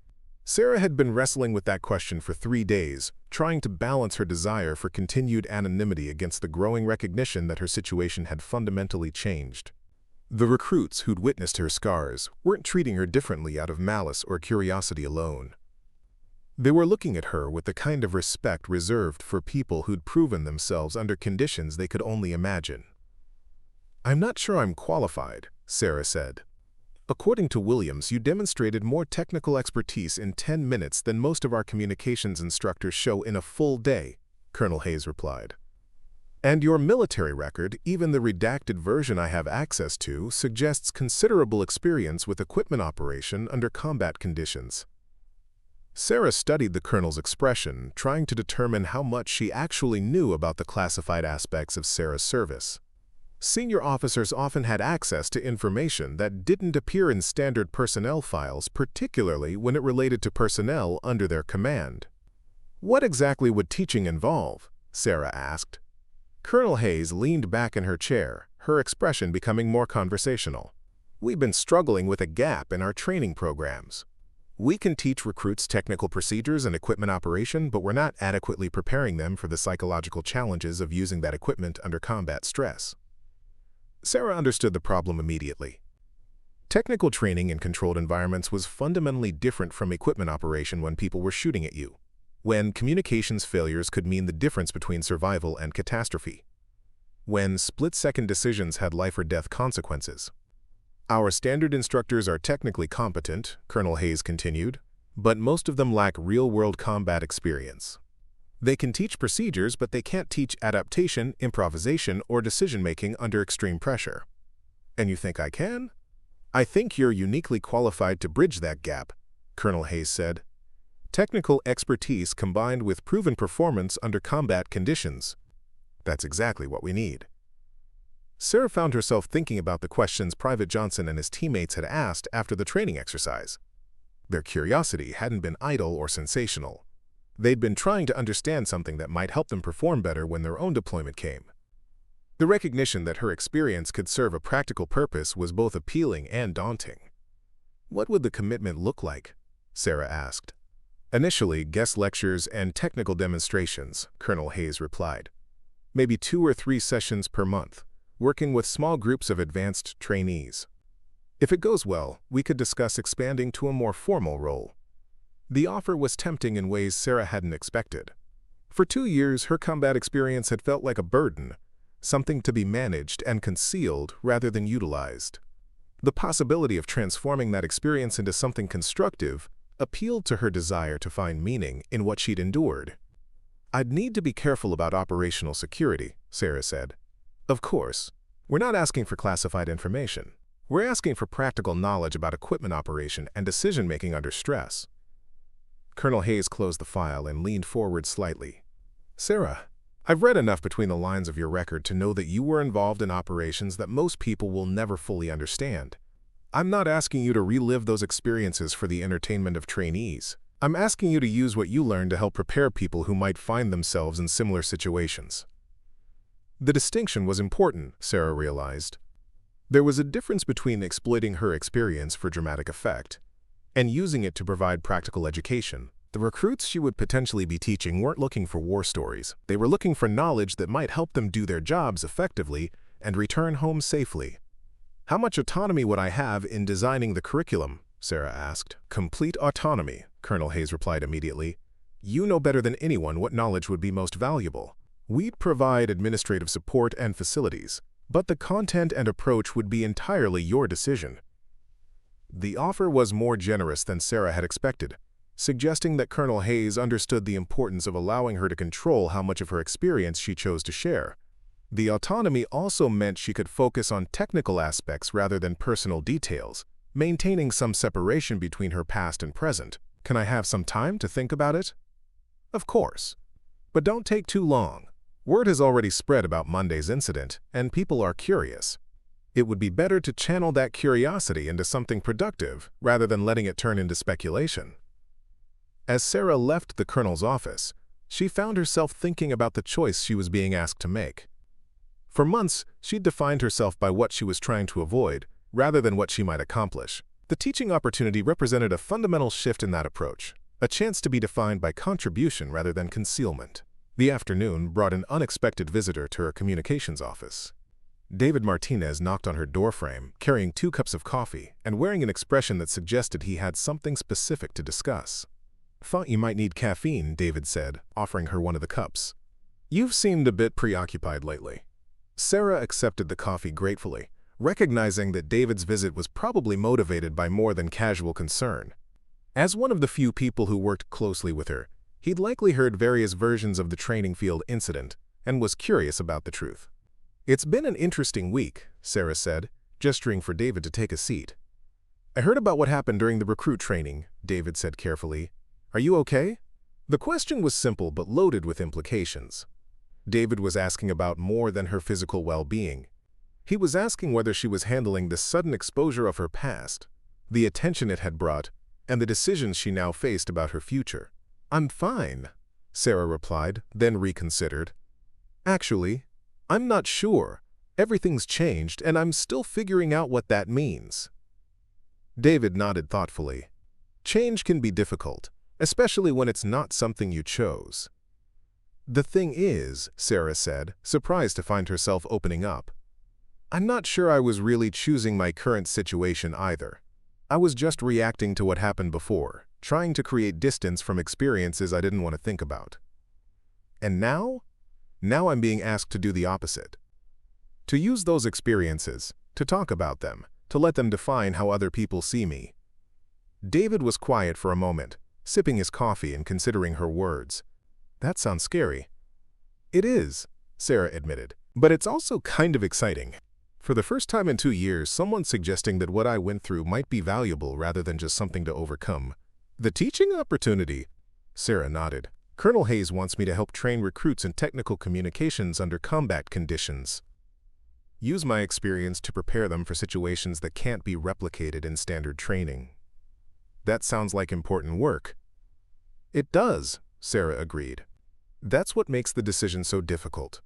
[SPEAKER 1] Sarah had been wrestling with that question for 3 days, trying to balance her desire for continued anonymity against the growing recognition that her situation had fundamentally changed. The recruits who'd witnessed her scars weren't treating her differently out of malice or curiosity alone. They were looking at her with the kind of respect reserved for people who'd proven themselves under conditions they could only imagine. "I'm not sure I'm qualified," Sarah said. "According to Williams, you demonstrated more technical expertise in 10 minutes than most of our communications instructors show in a full day," Colonel Hayes replied. "And your military record, even the redacted version I have access to, suggests considerable experience with equipment operation under combat conditions." Sarah studied the colonel's expression, trying to determine how much she actually knew about the classified aspects of Sarah's service. Senior officers often had access to information that didn't appear in standard personnel files, particularly when it related to personnel under their command. "What exactly would teaching involve?" Sarah asked. Colonel Hayes leaned back in her chair, her expression becoming more conversational. "We've been struggling with a gap in our training programs. We can teach recruits technical procedures and equipment operation, but we're not adequately preparing them for the psychological challenges of using that equipment under combat stress." Sarah understood the problem immediately. Technical training in controlled environments was fundamentally different from equipment operation when people were shooting at you, when communications failures could mean the difference between survival and catastrophe, when split-second decisions had life-or-death consequences. Our standard instructors are technically competent, Colonel Hayes continued, but most of them lack real-world combat experience. They can teach procedures, but they can't teach adaptation, improvisation, or decision-making under extreme pressure. And you think I can? I think you're uniquely qualified to bridge that gap, Colonel Hayes said. Technical expertise combined with proven performance under combat conditions. That's exactly what we need. Sarah found herself thinking about the questions Private Johnson and his teammates had asked after the training exercise. Their curiosity hadn't been idle or sensational. They'd been trying to understand something that might help them perform better when their own deployment came. The recognition that her experience could serve a practical purpose was both appealing and daunting. What would the commitment look like? Sarah asked. Initially, guest lectures and technical demonstrations, Colonel Hayes replied. Maybe 2 or 3 sessions per month, working with small groups of advanced trainees. If it goes well, we could discuss expanding to a more formal role. The offer was tempting in ways Sarah hadn't expected. For 2 years, her combat experience had felt like a burden, something to be managed and concealed rather than utilized. The possibility of transforming that experience into something constructive appealed to her desire to find meaning in what she'd endured. I'd need to be careful about operational security, Sarah said. Of course, we're not asking for classified information. We're asking for practical knowledge about equipment operation and decision-making under stress. Colonel Hayes closed the file and leaned forward slightly. Sarah, I've read enough between the lines of your record to know that you were involved in operations that most people will never fully understand. I'm not asking you to relive those experiences for the entertainment of trainees. I'm asking you to use what you learned to help prepare people who might find themselves in similar situations. The distinction was important, Sarah realized. There was a difference between exploiting her experience for dramatic effect and using it to provide practical education. The recruits she would potentially be teaching weren't looking for war stories. They were looking for knowledge that might help them do their jobs effectively and return home safely. How much autonomy would I have in designing the curriculum? Sarah asked. Complete autonomy, Colonel Hayes replied immediately. You know better than anyone what knowledge would be most valuable. We'd provide administrative support and facilities, but the content and approach would be entirely your decision. The offer was more generous than Sarah had expected, suggesting that Colonel Hayes understood the importance of allowing her to control how much of her experience she chose to share. The autonomy also meant she could focus on technical aspects rather than personal details, maintaining some separation between her past and present. Can I have some time to think about it? Of course. But don't take too long. Word has already spread about Monday's incident, and people are curious. It would be better to channel that curiosity into something productive rather than letting it turn into speculation. As Sarah left the colonel's office, she found herself thinking about the choice she was being asked to make. For months, she'd defined herself by what she was trying to avoid, rather than what she might accomplish. The teaching opportunity represented a fundamental shift in that approach, a chance to be defined by contribution rather than concealment. The afternoon brought an unexpected visitor to her communications office. David Martinez knocked on her doorframe, carrying 2 cups of coffee and wearing an expression that suggested he had something specific to discuss. Thought you might need caffeine, David said, offering her one of the cups. You've seemed a bit preoccupied lately. Sarah accepted the coffee gratefully, recognizing that David's visit was probably motivated by more than casual concern. As one of the few people who worked closely with her, he'd likely heard various versions of the training field incident and was curious about the truth. It's been an interesting week, Sarah said, gesturing for David to take a seat. I heard about what happened during the recruit training, David said carefully. Are you okay? The question was simple but loaded with implications. David was asking about more than her physical well-being. He was asking whether she was handling the sudden exposure of her past, the attention it had brought, and the decisions she now faced about her future. I'm fine, Sarah replied, then reconsidered. Actually, I'm not sure. Everything's changed, and I'm still figuring out what that means. David nodded thoughtfully. Change can be difficult, especially when it's not something you chose. The thing is, Sarah said, surprised to find herself opening up, I'm not sure I was really choosing my current situation either. I was just reacting to what happened before, trying to create distance from experiences I didn't want to think about. And now? Now I'm being asked to do the opposite. To use those experiences, to talk about them, to let them define how other people see me. David was quiet for a moment, sipping his coffee and considering her words. That sounds scary. It is, Sarah admitted, but it's also kind of exciting. For the first time in 2 years, someone's suggesting that what I went through might be valuable rather than just something to overcome. The teaching opportunity? Sarah nodded. Colonel Hayes wants me to help train recruits in technical communications under combat conditions. Use my experience to prepare them for situations that can't be replicated in standard training. That sounds like important work. It does, Sarah agreed. That's what makes the decision so difficult.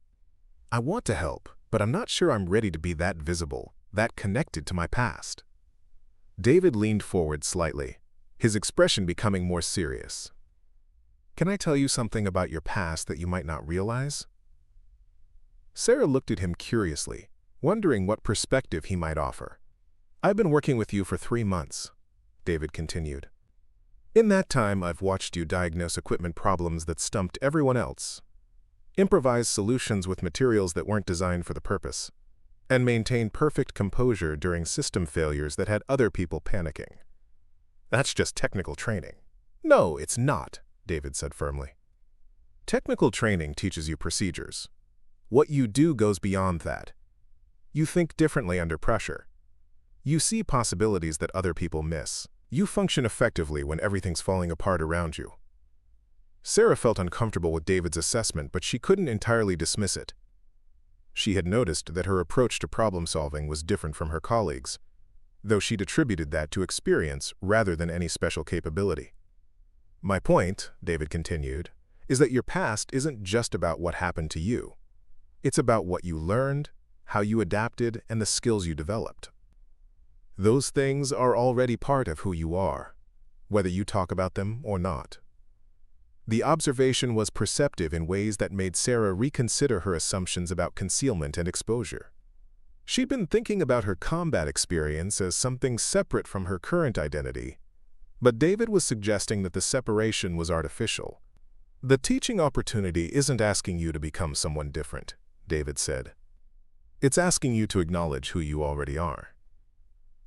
[SPEAKER 1] I want to help, but I'm not sure I'm ready to be that visible, that connected to my past. David leaned forward slightly, his expression becoming more serious. Can I tell you something about your past that you might not realize? Sarah looked at him curiously, wondering what perspective he might offer. I've been working with you for 3 months, David continued. In that time, I've watched you diagnose equipment problems that stumped everyone else, improvise solutions with materials that weren't designed for the purpose, and maintain perfect composure during system failures that had other people panicking. That's just technical training. No, it's not, David said firmly. Technical training teaches you procedures. What you do goes beyond that. You think differently under pressure. You see possibilities that other people miss. You function effectively when everything's falling apart around you. Sarah felt uncomfortable with David's assessment, but she couldn't entirely dismiss it. She had noticed that her approach to problem-solving was different from her colleagues, though she'd attributed that to experience rather than any special capability. My point, David continued, is that your past isn't just about what happened to you. It's about what you learned, how you adapted, and the skills you developed. Those things are already part of who you are, whether you talk about them or not. The observation was perceptive in ways that made Sarah reconsider her assumptions about concealment and exposure. She'd been thinking about her combat experience as something separate from her current identity, but David was suggesting that the separation was artificial. The teaching opportunity isn't asking you to become someone different, David said. It's asking you to acknowledge who you already are.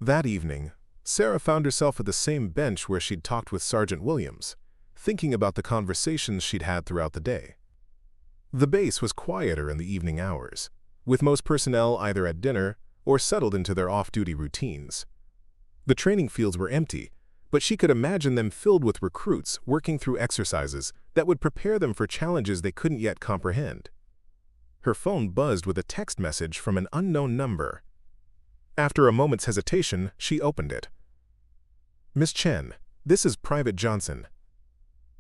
[SPEAKER 1] That evening, Sarah found herself at the same bench where she'd talked with Sergeant Williams, thinking about the conversations she'd had throughout the day. The base was quieter in the evening hours, with most personnel either at dinner or settled into their off-duty routines. The training fields were empty, but she could imagine them filled with recruits working through exercises that would prepare them for challenges they couldn't yet comprehend. Her phone buzzed with a text message from an unknown number. After a moment's hesitation, she opened it. Miss Chen, this is Private Johnson.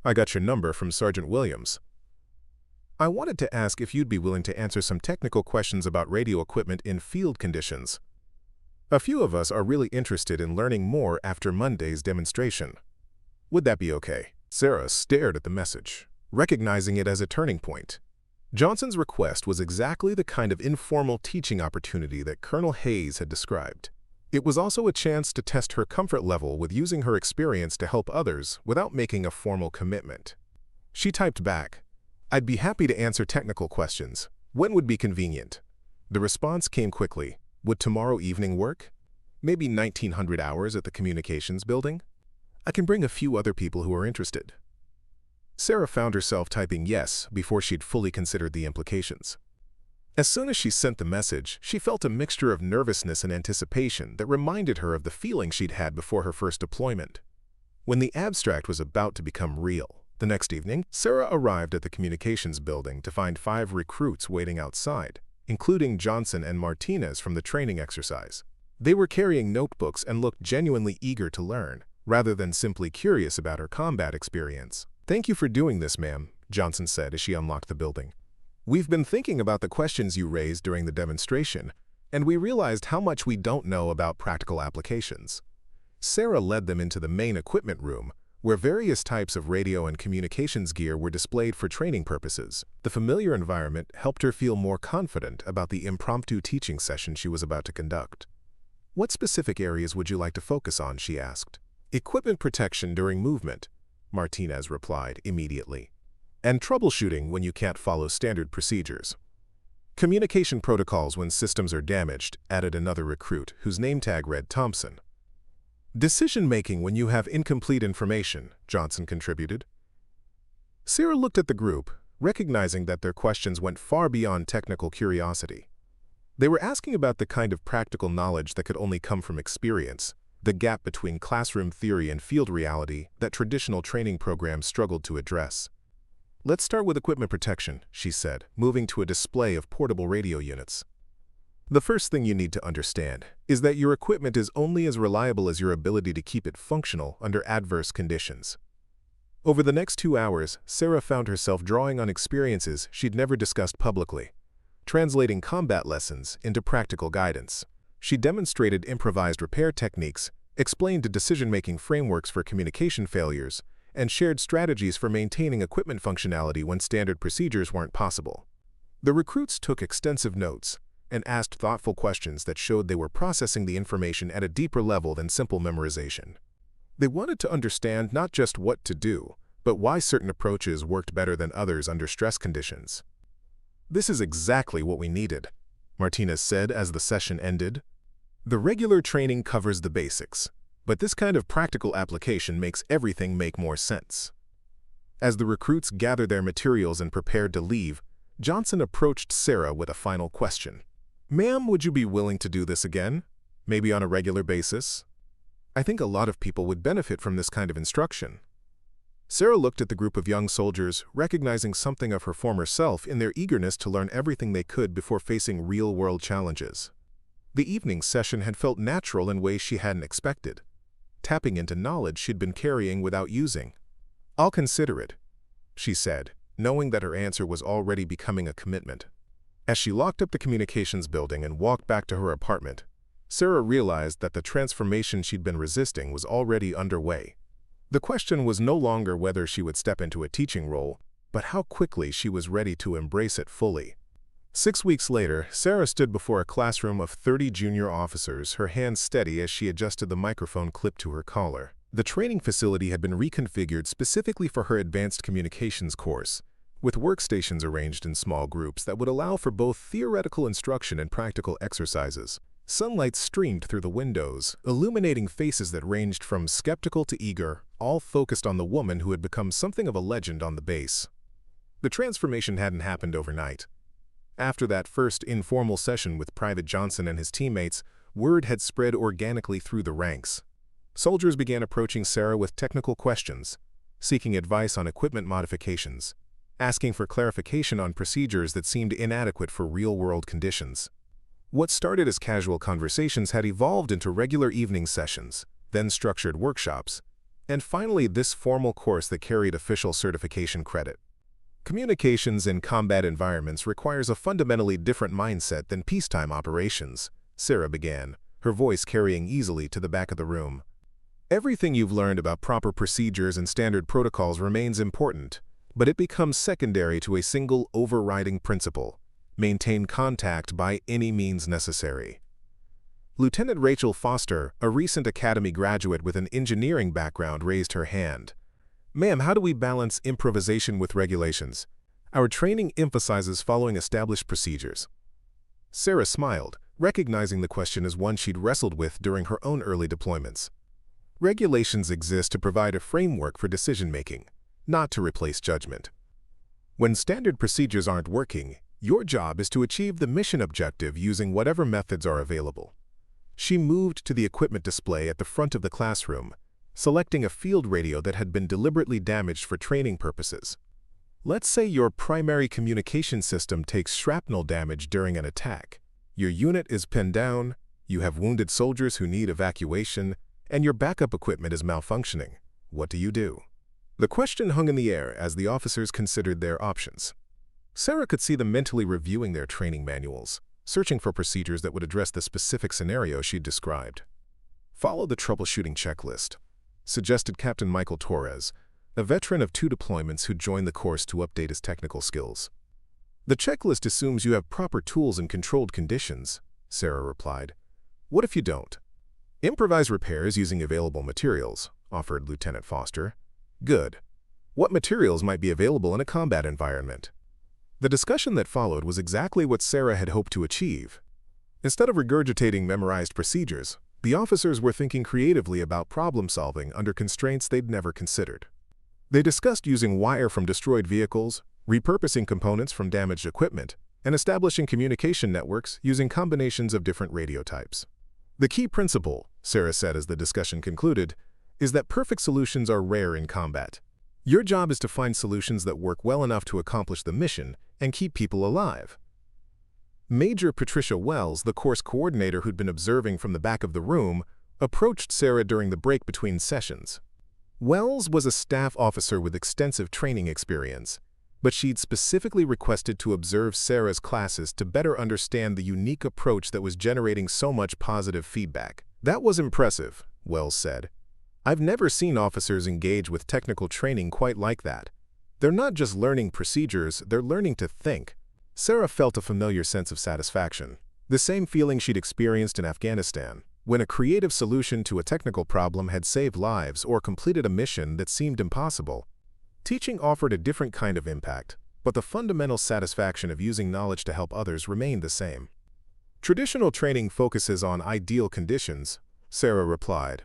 [SPEAKER 1] I got your number from Sergeant Williams. I wanted to ask if you'd be willing to answer some technical questions about radio equipment in field conditions. A few of us are really interested in learning more after Monday's demonstration. Would that be okay? Sarah stared at the message, recognizing it as a turning point. Johnson's request was exactly the kind of informal teaching opportunity that Colonel Hayes had described. It was also a chance to test her comfort level with using her experience to help others without making a formal commitment. She typed back, I'd be happy to answer technical questions. When would be convenient? The response came quickly. Would tomorrow evening work? Maybe 1900 hours at the communications building? I can bring a few other people who are interested. Sarah found herself typing yes before she'd fully considered the implications. As soon as she sent the message, she felt a mixture of nervousness and anticipation that reminded her of the feeling she'd had before her first deployment. When the abstract was about to become real, the next evening, Sarah arrived at the communications building to find 5 recruits waiting outside, including Johnson and Martinez from the training exercise. They were carrying notebooks and looked genuinely eager to learn, rather than simply curious about her combat experience. Thank you for doing this, ma'am, Johnson said as she unlocked the building. We've been thinking about the questions you raised during the demonstration, and we realized how much we don't know about practical applications. Sarah led them into the main equipment room, where various types of radio and communications gear were displayed for training purposes. The familiar environment helped her feel more confident about the impromptu teaching session she was about to conduct. "What specific areas would you like to focus on?" she asked. "Equipment protection during movement," Martinez replied immediately. "And troubleshooting when you can't follow standard procedures." "Communication protocols when systems are damaged," added another recruit, whose name tag read Thompson. "Decision-making when you have incomplete information," Johnson contributed. Sarah looked at the group, recognizing that their questions went far beyond technical curiosity. They were asking about the kind of practical knowledge that could only come from experience, the gap between classroom theory and field reality that traditional training programs struggled to address. "Let's start with equipment protection," she said, moving to a display of portable radio units. "The first thing you need to understand is that your equipment is only as reliable as your ability to keep it functional under adverse conditions." Over the next 2 hours, Sarah found herself drawing on experiences she'd never discussed publicly, translating combat lessons into practical guidance. She demonstrated improvised repair techniques, explained decision-making frameworks for communication failures, and shared strategies for maintaining equipment functionality when standard procedures weren't possible. The recruits took extensive notes and asked thoughtful questions that showed they were processing the information at a deeper level than simple memorization. They wanted to understand not just what to do, but why certain approaches worked better than others under stress conditions. "This is exactly what we needed," Martinez said as the session ended. "The regular training covers the basics, but this kind of practical application makes everything make more sense." As the recruits gathered their materials and prepared to leave, Johnson approached Sarah with a final question. "Ma'am, would you be willing to do this again? Maybe on a regular basis? I think a lot of people would benefit from this kind of instruction." Sarah looked at the group of young soldiers, recognizing something of her former self in their eagerness to learn everything they could before facing real-world challenges. The evening session had felt natural in ways she hadn't expected, tapping into knowledge she'd been carrying without using. "I'll consider it," she said, knowing that her answer was already becoming a commitment. As she locked up the communications building and walked back to her apartment, Sarah realized that the transformation she'd been resisting was already underway. The question was no longer whether she would step into a teaching role, but how quickly she was ready to embrace it fully. 6 weeks later, Sarah stood before a classroom of 30 junior officers, her hands steady as she adjusted the microphone clip to her collar. The training facility had been reconfigured specifically for her advanced communications course, with workstations arranged in small groups that would allow for both theoretical instruction and practical exercises. Sunlight streamed through the windows, illuminating faces that ranged from skeptical to eager, all focused on the woman who had become something of a legend on the base. The transformation hadn't happened overnight. After that first informal session with Private Johnson and his teammates, word had spread organically through the ranks. Soldiers began approaching Sarah with technical questions, seeking advice on equipment modifications, asking for clarification on procedures that seemed inadequate for real-world conditions. What started as casual conversations had evolved into regular evening sessions, then structured workshops, and finally this formal course that carried official certification credit. Communications in combat environments requires a fundamentally different mindset than peacetime operations, Sarah began, her voice carrying easily to the back of the room. "Everything you've learned about proper procedures and standard protocols remains important, but it becomes secondary to a single overriding principle: maintain contact by any means necessary." Lieutenant Rachel Foster, a recent academy graduate with an engineering background, raised her hand. "Ma'am, how do we balance improvisation with regulations? Our training emphasizes following established procedures." Sarah smiled, recognizing the question as one she'd wrestled with during her own early deployments. Regulations exist to provide a framework for decision-making, not to replace judgment. When standard procedures aren't working, your job is to achieve the mission objective using whatever methods are available. She moved to the equipment display at the front of the classroom, selecting a field radio that had been deliberately damaged for training purposes. Let's say your primary communication system takes shrapnel damage during an attack. Your unit is pinned down, you have wounded soldiers who need evacuation, and your backup equipment is malfunctioning. What do? The question hung in the air as the officers considered their options. Sarah could see them mentally reviewing their training manuals, searching for procedures that would address the specific scenario she'd described. "Follow the troubleshooting checklist," suggested Captain Michael Torres, a veteran of 2 deployments who joined the course to update his technical skills. The checklist assumes you have proper tools in controlled conditions, Sarah replied. What if you don't? Improvise repairs using available materials, offered Lieutenant Foster. Good. What materials might be available in a combat environment? The discussion that followed was exactly what Sarah had hoped to achieve. Instead of regurgitating memorized procedures, the officers were thinking creatively about problem-solving under constraints they'd never considered. They discussed using wire from destroyed vehicles, repurposing components from damaged equipment, and establishing communication networks using combinations of different radio types. The key principle, Sarah said as the discussion concluded, is that perfect solutions are rare in combat. Your job is to find solutions that work well enough to accomplish the mission and keep people alive. Major Patricia Wells, the course coordinator who'd been observing from the back of the room, approached Sarah during the break between sessions. Wells was a staff officer with extensive training experience, but she'd specifically requested to observe Sarah's classes to better understand the unique approach that was generating so much positive feedback. That was impressive, Wells said. I've never seen officers engage with technical training quite like that. They're not just learning procedures, they're learning to think. Sarah felt a familiar sense of satisfaction, the same feeling she'd experienced in Afghanistan, when a creative solution to a technical problem had saved lives or completed a mission that seemed impossible. Teaching offered a different kind of impact, but the fundamental satisfaction of using knowledge to help others remained the same. Traditional training focuses on ideal conditions, Sarah replied.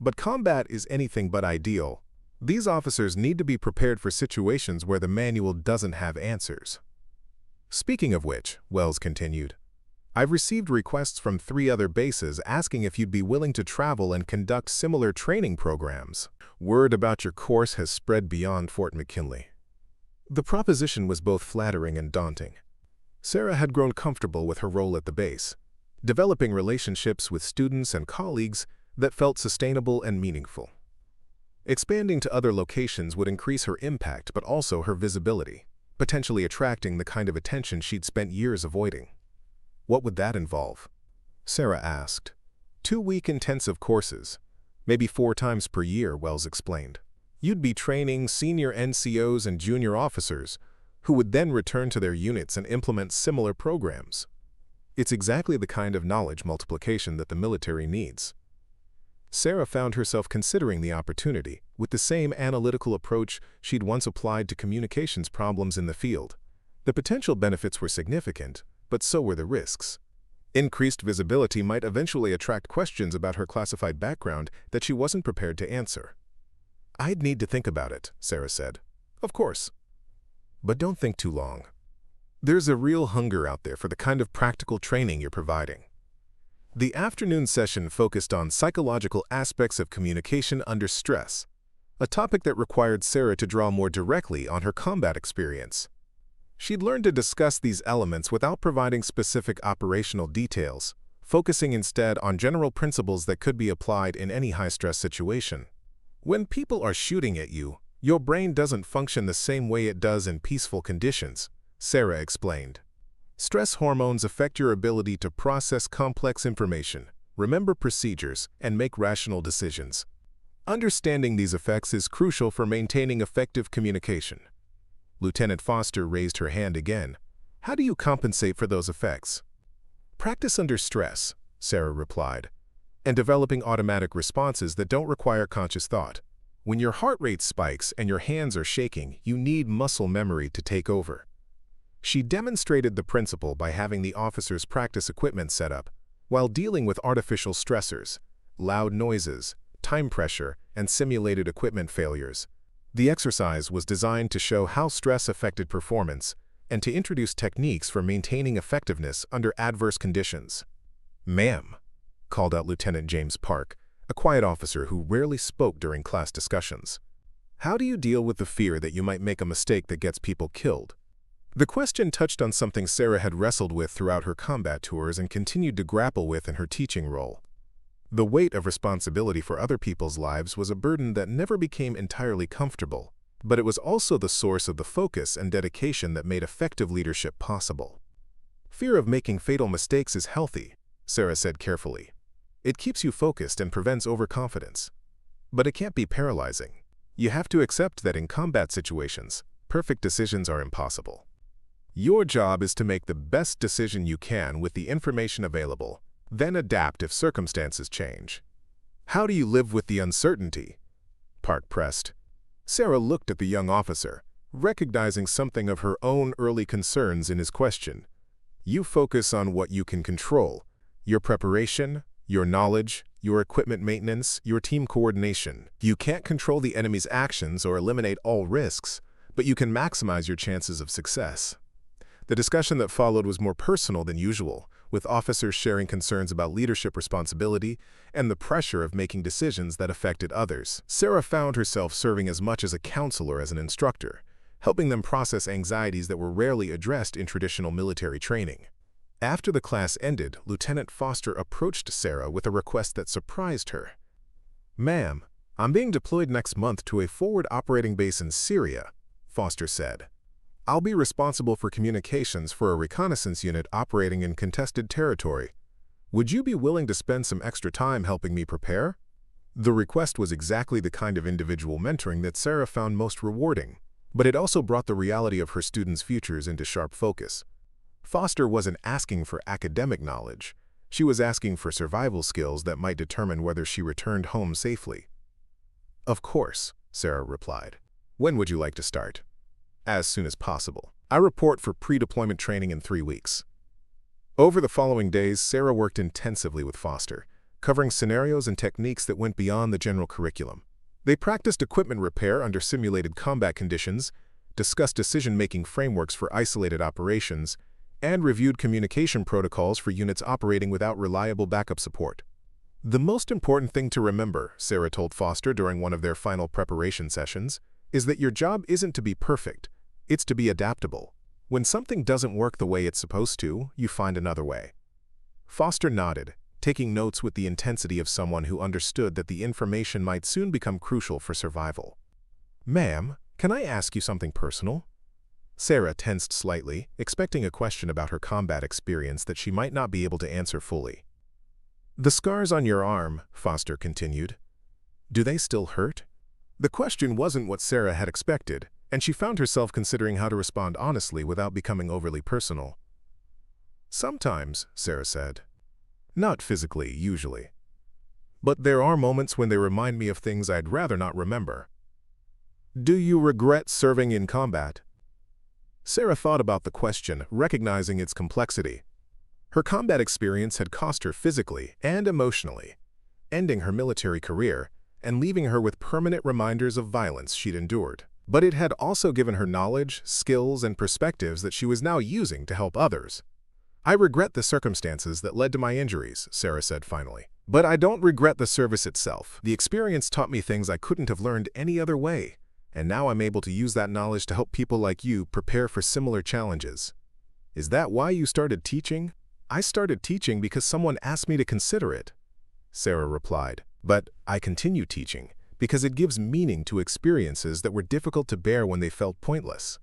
[SPEAKER 1] But combat is anything but ideal. These officers need to be prepared for situations where the manual doesn't have answers. Speaking of which, Wells continued, I've received requests from 3 other bases asking if you'd be willing to travel and conduct similar training programs. Word about your course has spread beyond Fort McKinley. The proposition was both flattering and daunting. Sarah had grown comfortable with her role at the base, developing relationships with students and colleagues that felt sustainable and meaningful. Expanding to other locations would increase her impact but also her visibility, potentially attracting the kind of attention she'd spent years avoiding. What would that involve? Sarah asked. 2-week intensive courses, maybe 4 times per year, Wells explained. You'd be training senior NCOs and junior officers who would then return to their units and implement similar programs. It's exactly the kind of knowledge multiplication that the military needs. Sarah found herself considering the opportunity with the same analytical approach she'd once applied to communications problems in the field. The potential benefits were significant, but so were the risks. Increased visibility might eventually attract questions about her classified background that she wasn't prepared to answer. I'd need to think about it, Sarah said. Of course. But don't think too long. There's a real hunger out there for the kind of practical training you're providing. The afternoon session focused on psychological aspects of communication under stress, a topic that required Sarah to draw more directly on her combat experience. She'd learned to discuss these elements without providing specific operational details, focusing instead on general principles that could be applied in any high-stress situation. When people are shooting at you, your brain doesn't function the same way it does in peaceful conditions, Sarah explained. Stress hormones affect your ability to process complex information, remember procedures, and make rational decisions. Understanding these effects is crucial for maintaining effective communication. Lieutenant Foster raised her hand again. How do you compensate for those effects? Practice under stress, Sarah replied, and developing automatic responses that don't require conscious thought. When your heart rate spikes and your hands are shaking, you need muscle memory to take over. She demonstrated the principle by having the officers practice equipment setup while dealing with artificial stressors, loud noises, time pressure, and simulated equipment failures. The exercise was designed to show how stress affected performance and to introduce techniques for maintaining effectiveness under adverse conditions. "Ma'am," called out Lieutenant James Park, a quiet officer who rarely spoke during class discussions. "How do you deal with the fear that you might make a mistake that gets people killed?" The question touched on something Sarah had wrestled with throughout her combat tours and continued to grapple with in her teaching role. The weight of responsibility for other people's lives was a burden that never became entirely comfortable, but it was also the source of the focus and dedication that made effective leadership possible. "Fear of making fatal mistakes is healthy," Sarah said carefully. "It keeps you focused and prevents overconfidence. But it can't be paralyzing. You have to accept that in combat situations, perfect decisions are impossible. Your job is to make the best decision you can with the information available, then adapt if circumstances change. How do you live with the uncertainty? Park pressed. Sarah looked at the young officer, recognizing something of her own early concerns in his question. You focus on what you can control: your preparation, your knowledge, your equipment maintenance, your team coordination. You can't control the enemy's actions or eliminate all risks, but you can maximize your chances of success. The discussion that followed was more personal than usual, with officers sharing concerns about leadership responsibility and the pressure of making decisions that affected others. Sarah found herself serving as much as a counselor as an instructor, helping them process anxieties that were rarely addressed in traditional military training. After the class ended, Lieutenant Foster approached Sarah with a request that surprised her. "Ma'am, I'm being deployed next month to a forward operating base in Syria," Foster said. "I'll be responsible for communications for a reconnaissance unit operating in contested territory. Would you be willing to spend some extra time helping me prepare?" The request was exactly the kind of individual mentoring that Sarah found most rewarding, but it also brought the reality of her students' futures into sharp focus. Foster wasn't asking for academic knowledge. She was asking for survival skills that might determine whether she returned home safely. "Of course," Sarah replied. "When would you like to start?" "As soon as possible. I report for pre-deployment training in 3 weeks." Over the following days, Sarah worked intensively with Foster, covering scenarios and techniques that went beyond the general curriculum. They practiced equipment repair under simulated combat conditions, discussed decision-making frameworks for isolated operations, and reviewed communication protocols for units operating without reliable backup support. "The most important thing to remember," Sarah told Foster during one of their final preparation sessions, "is that your job isn't to be perfect. It's to be adaptable. When something doesn't work the way it's supposed to, you find another way." Foster nodded, taking notes with the intensity of someone who understood that the information might soon become crucial for survival. "Ma'am, can I ask you something personal?" Sarah tensed slightly, expecting a question about her combat experience that she might not be able to answer fully. "The scars on your arm," Foster continued, "do they still hurt?" The question wasn't what Sarah had expected, and she found herself considering how to respond honestly without becoming overly personal. "Sometimes," Sarah said. "Not physically, usually. But there are moments when they remind me of things I'd rather not remember." "Do you regret serving in combat?" Sarah thought about the question, recognizing its complexity. Her combat experience had cost her physically and emotionally, ending her military career and leaving her with permanent reminders of violence she'd endured. But it had also given her knowledge, skills, and perspectives that she was now using to help others. "I regret the circumstances that led to my injuries," Sarah said finally. "But I don't regret the service itself. The experience taught me things I couldn't have learned any other way, and now I'm able to use that knowledge to help people like you prepare for similar challenges." "Is that why you started teaching?" "I started teaching because someone asked me to consider it," Sarah replied. "But I continue teaching because it gives meaning to experiences that were difficult to bear when they felt pointless."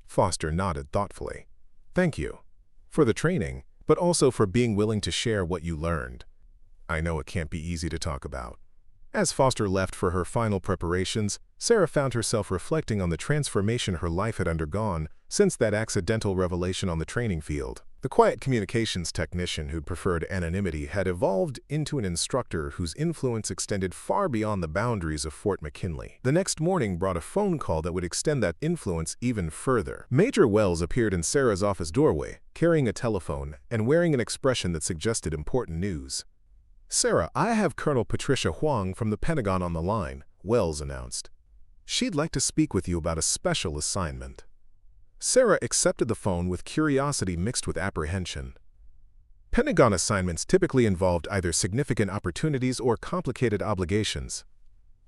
[SPEAKER 1] Foster nodded thoughtfully. "Thank you. For the training, but also for being willing to share what you learned. I know it can't be easy to talk about." As Foster left for her final preparations, Sarah found herself reflecting on the transformation her life had undergone since that accidental revelation on the training field. The quiet communications technician who'd preferred anonymity had evolved into an instructor whose influence extended far beyond the boundaries of Fort McKinley. The next morning brought a phone call that would extend that influence even further. Major Wells appeared in Sarah's office doorway, carrying a telephone and wearing an expression that suggested important news. "Sarah, I have Colonel Patricia Huang from the Pentagon on the line," Wells announced. "She'd like to speak with you about a special assignment." Sarah accepted the phone with curiosity mixed with apprehension. Pentagon assignments typically involved either significant opportunities or complicated obligations,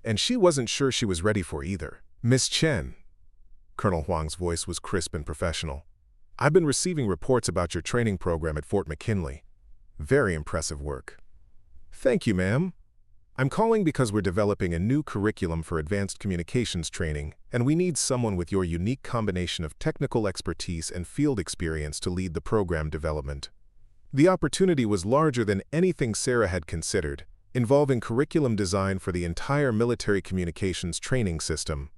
[SPEAKER 1] and she wasn't sure she was ready for either. "Miss Chen," Colonel Huang's voice was crisp and professional, "I've been receiving reports about your training program at Fort McKinley. Very impressive work." "Thank you, ma'am. I'm calling because we're developing a new curriculum for advanced communications training, and we need someone with your unique combination of technical expertise and field experience to lead the program development." The opportunity was larger than anything Sarah had considered, involving curriculum design for the entire military communications training system.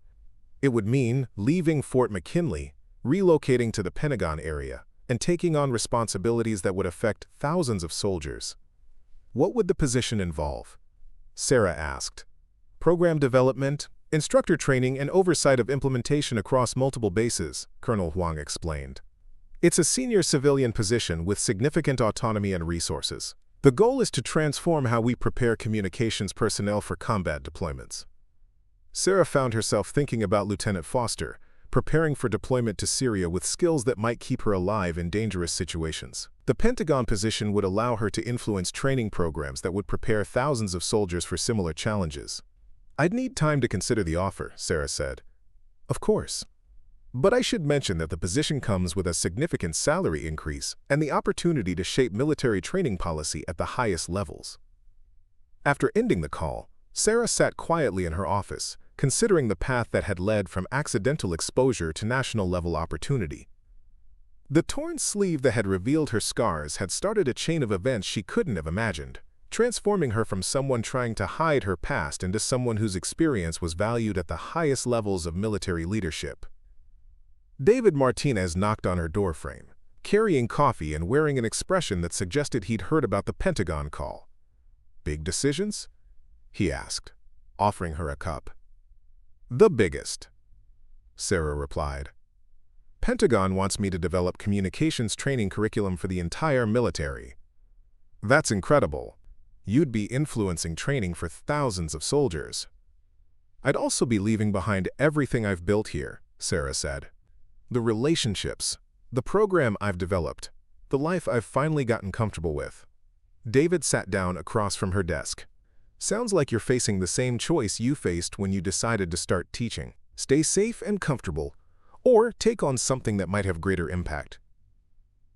[SPEAKER 1] It would mean leaving Fort McKinley, relocating to the Pentagon area, and taking on responsibilities that would affect thousands of soldiers. What would the position involve? Sarah asked. Program development, instructor training, and oversight of implementation across multiple bases, Colonel Huang explained. It's a senior civilian position with significant autonomy and resources. The goal is to transform how we prepare communications personnel for combat deployments. Sarah found herself thinking about Lieutenant Foster, preparing for deployment to Syria with skills that might keep her alive in dangerous situations. The Pentagon position would allow her to influence training programs that would prepare thousands of soldiers for similar challenges. I'd need time to consider the offer, Sarah said. Of course. But I should mention that the position comes with a significant salary increase and the opportunity to shape military training policy at the highest levels. After ending the call, Sarah sat quietly in her office, considering the path that had led from accidental exposure to national-level opportunity. The torn sleeve that had revealed her scars had started a chain of events she couldn't have imagined, transforming her from someone trying to hide her past into someone whose experience was valued at the highest levels of military leadership. David Martinez knocked on her doorframe, carrying coffee and wearing an expression that suggested he'd heard about the Pentagon call. "Big decisions?" he asked, offering her a cup. "The biggest," Sarah replied. "Pentagon wants me to develop communications training curriculum for the entire military." "That's incredible. You'd be influencing training for thousands of soldiers." "I'd also be leaving behind everything I've built here," Sarah said. "The relationships, the program I've developed, the life I've finally gotten comfortable with." David sat down across from her desk. "Sounds like you're facing the same choice you faced when you decided to start teaching. Stay safe and comfortable, or take on something that might have greater impact."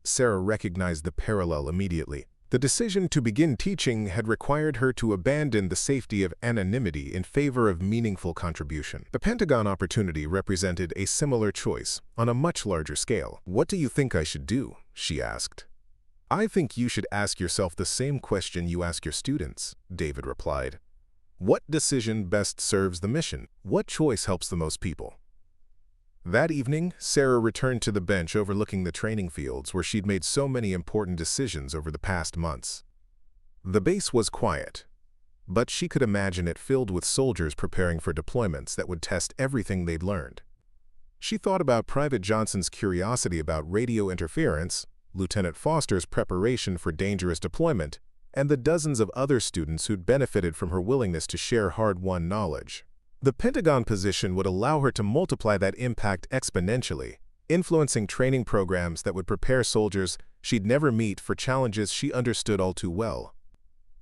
[SPEAKER 1] Sarah recognized the parallel immediately. The decision to begin teaching had required her to abandon the safety of anonymity in favor of meaningful contribution. The Pentagon opportunity represented a similar choice on a much larger scale. "What do you think I should do?" she asked. "I think you should ask yourself the same question you ask your students," David replied. "What decision best serves the mission? What choice helps the most people?" That evening, Sarah returned to the bench overlooking the training fields where she'd made so many important decisions over the past months. The base was quiet, but she could imagine it filled with soldiers preparing for deployments that would test everything they'd learned. She thought about Private Johnson's curiosity about radio interference, Lieutenant Foster's preparation for dangerous deployment, and the dozens of other students who'd benefited from her willingness to share hard-won knowledge. The Pentagon position would allow her to multiply that impact exponentially, influencing training programs that would prepare soldiers she'd never meet for challenges she understood all too well.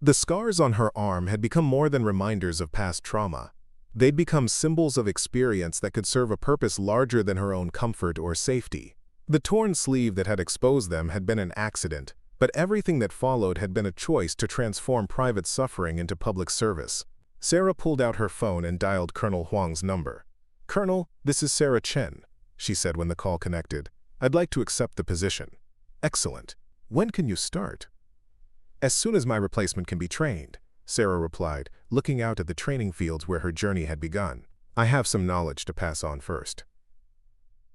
[SPEAKER 1] The scars on her arm had become more than reminders of past trauma. They'd become symbols of experience that could serve a purpose larger than her own comfort or safety. The torn sleeve that had exposed them had been an accident, but everything that followed had been a choice to transform private suffering into public service. Sarah pulled out her phone and dialed Colonel Huang's number. "Colonel, this is Sarah Chen," she said when the call connected. "I'd like to accept the position." "Excellent. When can you start?" "As soon as my replacement can be trained," Sarah replied, looking out at the training fields where her journey had begun. "I have some knowledge to pass on first."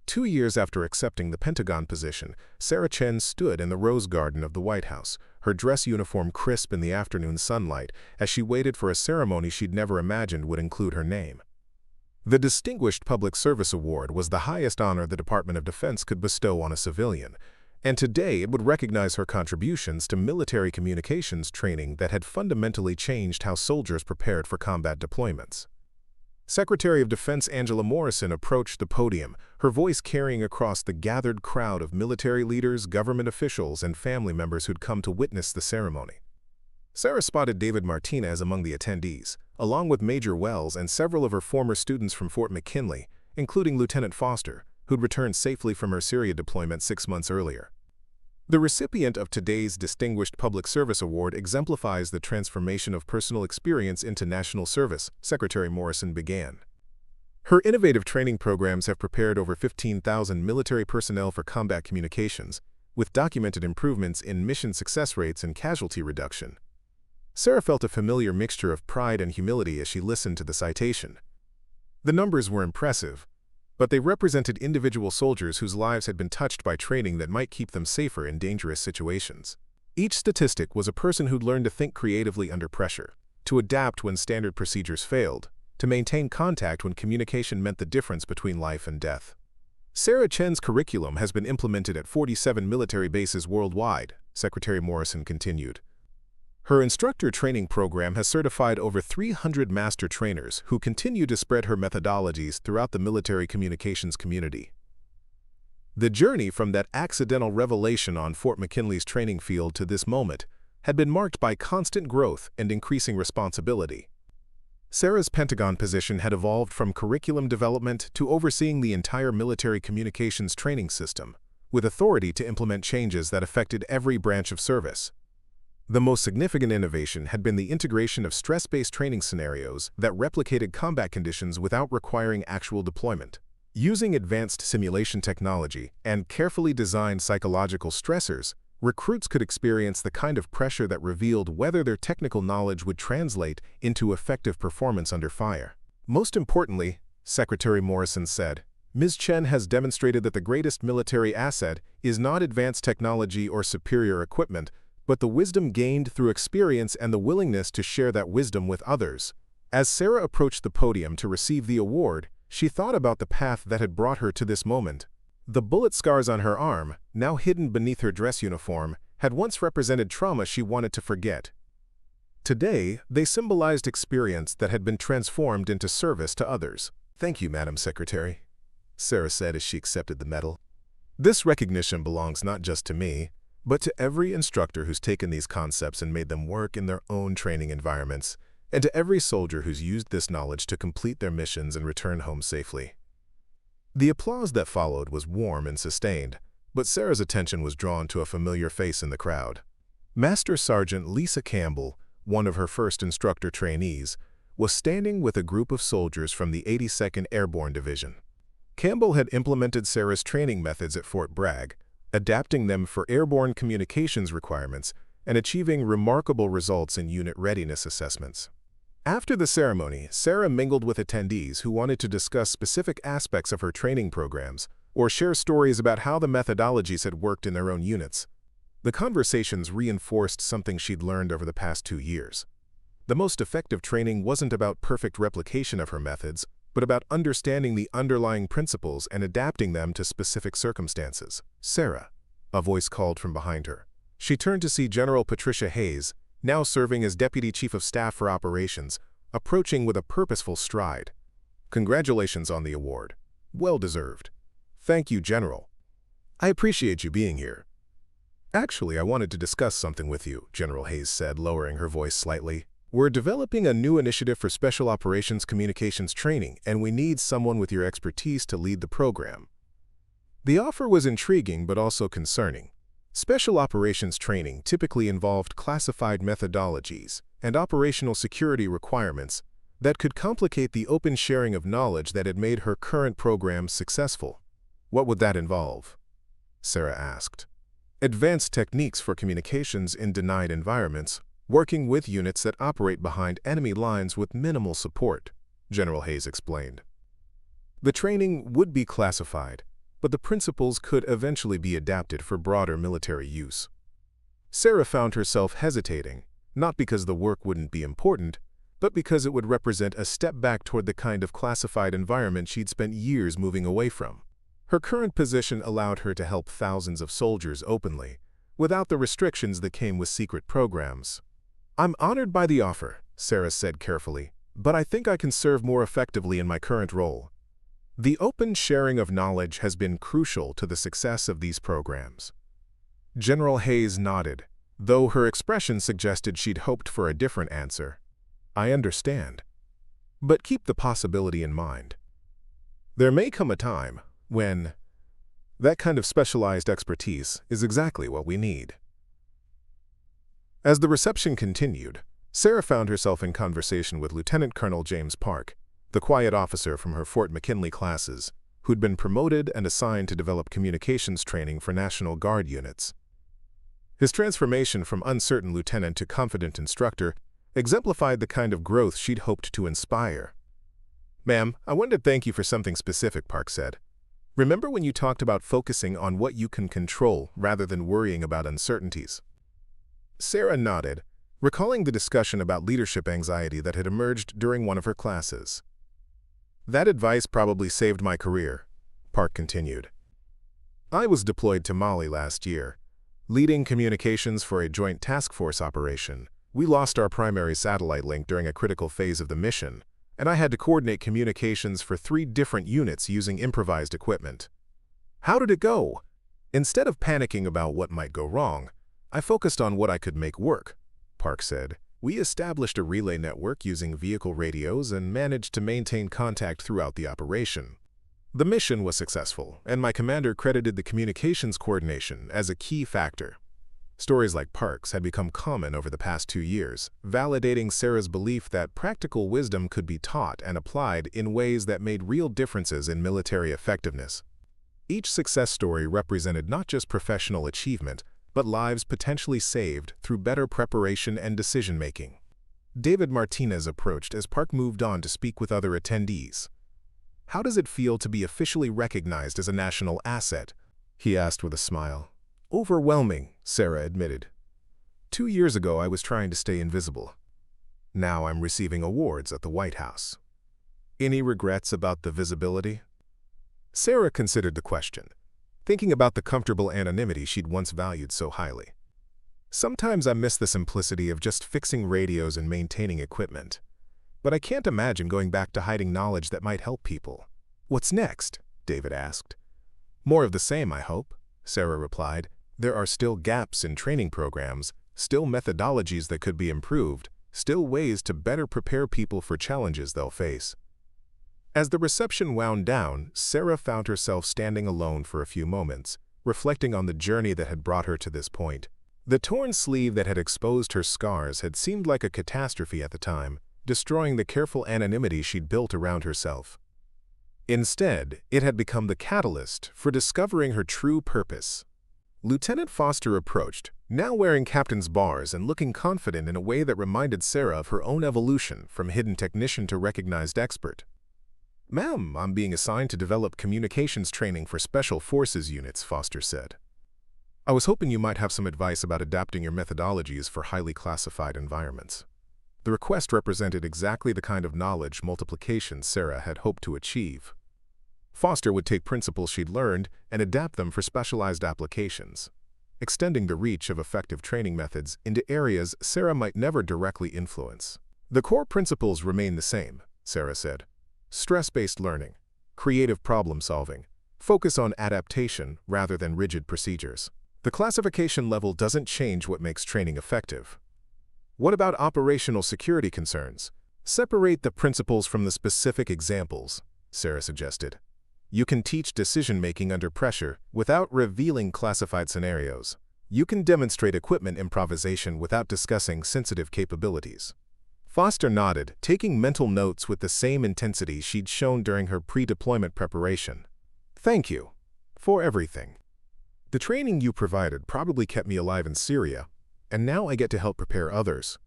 [SPEAKER 1] 2 years after accepting the Pentagon position, Sarah Chen stood in the rose garden of the White House, her dress uniform crisp in the afternoon sunlight, as she waited for a ceremony she'd never imagined would include her name. The Distinguished Public Service Award was the highest honor the Department of Defense could bestow on a civilian, and today it would recognize her contributions to military communications training that had fundamentally changed how soldiers prepared for combat deployments. Secretary of Defense Angela Morrison approached the podium, her voice carrying across the gathered crowd of military leaders, government officials, and family members who'd come to witness the ceremony. Sarah spotted David Martinez among the attendees, along with Major Wells and several of her former students from Fort McKinley, including Lieutenant Foster, who'd returned safely from her Syria deployment 6 months earlier. The recipient of today's Distinguished Public Service Award exemplifies the transformation of personal experience into national service, Secretary Morrison began. Her innovative training programs have prepared over 15,000 military personnel for combat communications, with documented improvements in mission success rates and casualty reduction. Sarah felt a familiar mixture of pride and humility as she listened to the citation. The numbers were impressive, but they represented individual soldiers whose lives had been touched by training that might keep them safer in dangerous situations. Each statistic was a person who'd learned to think creatively under pressure, to adapt when standard procedures failed, to maintain contact when communication meant the difference between life and death. Sarah Chen's curriculum has been implemented at 47 military bases worldwide, Secretary Morrison continued. Her instructor training program has certified over 300 master trainers who continue to spread her methodologies throughout the military communications community. The journey from that accidental revelation on Fort McKinley's training field to this moment had been marked by constant growth and increasing responsibility. Sarah's Pentagon position had evolved from curriculum development to overseeing the entire military communications training system, with authority to implement changes that affected every branch of service. The most significant innovation had been the integration of stress-based training scenarios that replicated combat conditions without requiring actual deployment. Using advanced simulation technology and carefully designed psychological stressors, recruits could experience the kind of pressure that revealed whether their technical knowledge would translate into effective performance under fire. Most importantly, Secretary Morrison said, Ms. Chen has demonstrated that the greatest military asset is not advanced technology or superior equipment, but the wisdom gained through experience and the willingness to share that wisdom with others. As Sarah approached the podium to receive the award, she thought about the path that had brought her to this moment. The bullet scars on her arm, now hidden beneath her dress uniform, had once represented trauma she wanted to forget. Today, they symbolized experience that had been transformed into service to others. "Thank you, Madam Secretary," Sarah said as she accepted the medal. "This recognition belongs not just to me, but to every instructor who's taken these concepts and made them work in their own training environments, and to every soldier who's used this knowledge to complete their missions and return home safely." The applause that followed was warm and sustained, but Sarah's attention was drawn to a familiar face in the crowd. Master Sergeant Lisa Campbell, one of her first instructor trainees, was standing with a group of soldiers from the 82nd Airborne Division. Campbell had implemented Sarah's training methods at Fort Bragg, adapting them for airborne communications requirements and achieving remarkable results in unit readiness assessments. After the ceremony, Sarah mingled with attendees who wanted to discuss specific aspects of her training programs or share stories about how the methodologies had worked in their own units. The conversations reinforced something she'd learned over the past 2 years. The most effective training wasn't about perfect replication of her methods, but about understanding the underlying principles and adapting them to specific circumstances. "Sarah," a voice called from behind her. She turned to see General Patricia Hayes, now serving as Deputy Chief of Staff for Operations, approaching with a purposeful stride. "Congratulations on the award. Well deserved." "Thank you, General. I appreciate you being here." "Actually, I wanted to discuss something with you," General Hayes said, lowering her voice slightly. "We're developing a new initiative for Special Operations Communications Training, and we need someone with your expertise to lead the program." The offer was intriguing but also concerning. Special operations training typically involved classified methodologies and operational security requirements that could complicate the open sharing of knowledge that had made her current programs successful. "What would that involve?" Sarah asked. "Advanced techniques for communications in denied environments, working with units that operate behind enemy lines with minimal support," General Hayes explained. The training would be classified, but the principles could eventually be adapted for broader military use. Sarah found herself hesitating, not because the work wouldn't be important, but because it would represent a step back toward the kind of classified environment she'd spent years moving away from. Her current position allowed her to help thousands of soldiers openly, without the restrictions that came with secret programs. "I'm honored by the offer," Sarah said carefully, "but I think I can serve more effectively in my current role." The open sharing of knowledge has been crucial to the success of these programs. General Hayes nodded, though her expression suggested she'd hoped for a different answer. "I understand. But keep the possibility in mind. There may come a time when that kind of specialized expertise is exactly what we need." As the reception continued, Sarah found herself in conversation with Lieutenant Colonel James Park, the quiet officer from her Fort McKinley classes, who'd been promoted and assigned to develop communications training for National Guard units. His transformation from uncertain lieutenant to confident instructor exemplified the kind of growth she'd hoped to inspire. "Ma'am, I wanted to thank you for something specific," Park said. "Remember when you talked about focusing on what you can control rather than worrying about uncertainties?" Sarah nodded, recalling the discussion about leadership anxiety that had emerged during one of her classes. "That advice probably saved my career," Park continued. "I was deployed to Mali last year, leading communications for a joint task force operation. We lost our primary satellite link during a critical phase of the mission, and I had to coordinate communications for 3 different units using improvised equipment. How did it go? Instead of panicking about what might go wrong, I focused on what I could make work," Park said. "We established a relay network using vehicle radios and managed to maintain contact throughout the operation. The mission was successful, and my commander credited the communications coordination as a key factor." Stories like Park's had become common over the past 2 years, validating Sarah's belief that practical wisdom could be taught and applied in ways that made real differences in military effectiveness. Each success story represented not just professional achievement, but lives potentially saved through better preparation and decision-making. David Martinez approached as Park moved on to speak with other attendees. "How does it feel to be officially recognized as a national asset?" he asked with a smile. "Overwhelming," Sarah admitted. 2 years ago, I was trying to stay invisible. Now I'm receiving awards at the White House. Any regrets about the visibility?" Sarah considered the question, thinking about the comfortable anonymity she'd once valued so highly. "Sometimes I miss the simplicity of just fixing radios and maintaining equipment. But I can't imagine going back to hiding knowledge that might help people." "What's next?" David asked. "More of the same, I hope," Sarah replied. "There are still gaps in training programs, still methodologies that could be improved, still ways to better prepare people for challenges they'll face." As the reception wound down, Sarah found herself standing alone for a few moments, reflecting on the journey that had brought her to this point. The torn sleeve that had exposed her scars had seemed like a catastrophe at the time, destroying the careful anonymity she'd built around herself. Instead, it had become the catalyst for discovering her true purpose. Lieutenant Foster approached, now wearing captain's bars and looking confident in a way that reminded Sarah of her own evolution from hidden technician to recognized expert. "Ma'am, I'm being assigned to develop communications training for Special Forces units," Foster said. "I was hoping you might have some advice about adapting your methodologies for highly classified environments." The request represented exactly the kind of knowledge multiplication Sarah had hoped to achieve. Foster would take principles she'd learned and adapt them for specialized applications, extending the reach of effective training methods into areas Sarah might never directly influence. "The core principles remain the same," Sarah said. "Stress-based learning, creative problem-solving, focus on adaptation rather than rigid procedures. The classification level doesn't change what makes training effective." "What about operational security concerns? Separate the principles from the specific examples," Sarah suggested. "You can teach decision-making under pressure without revealing classified scenarios. You can demonstrate equipment improvisation without discussing sensitive capabilities." Foster nodded, taking mental notes with the same intensity she'd shown during her pre-deployment preparation. "Thank you for everything. The training you provided probably kept me alive in Syria, and now I get to help prepare others."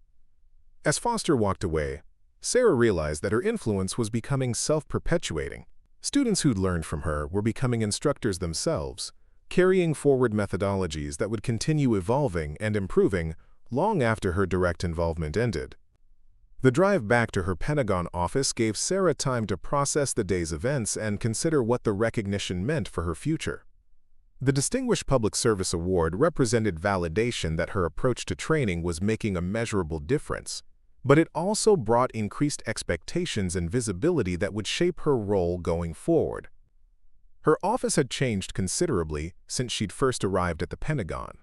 [SPEAKER 1] As Foster walked away, Sarah realized that her influence was becoming self-perpetuating. Students who'd learned from her were becoming instructors themselves, carrying forward methodologies that would continue evolving and improving long after her direct involvement ended. The drive back to her Pentagon office gave Sarah time to process the day's events and consider what the recognition meant for her future. The Distinguished Public Service Award represented validation that her approach to training was making a measurable difference, but it also brought increased expectations and visibility that would shape her role going forward. Her office had changed considerably since she'd first arrived at the Pentagon.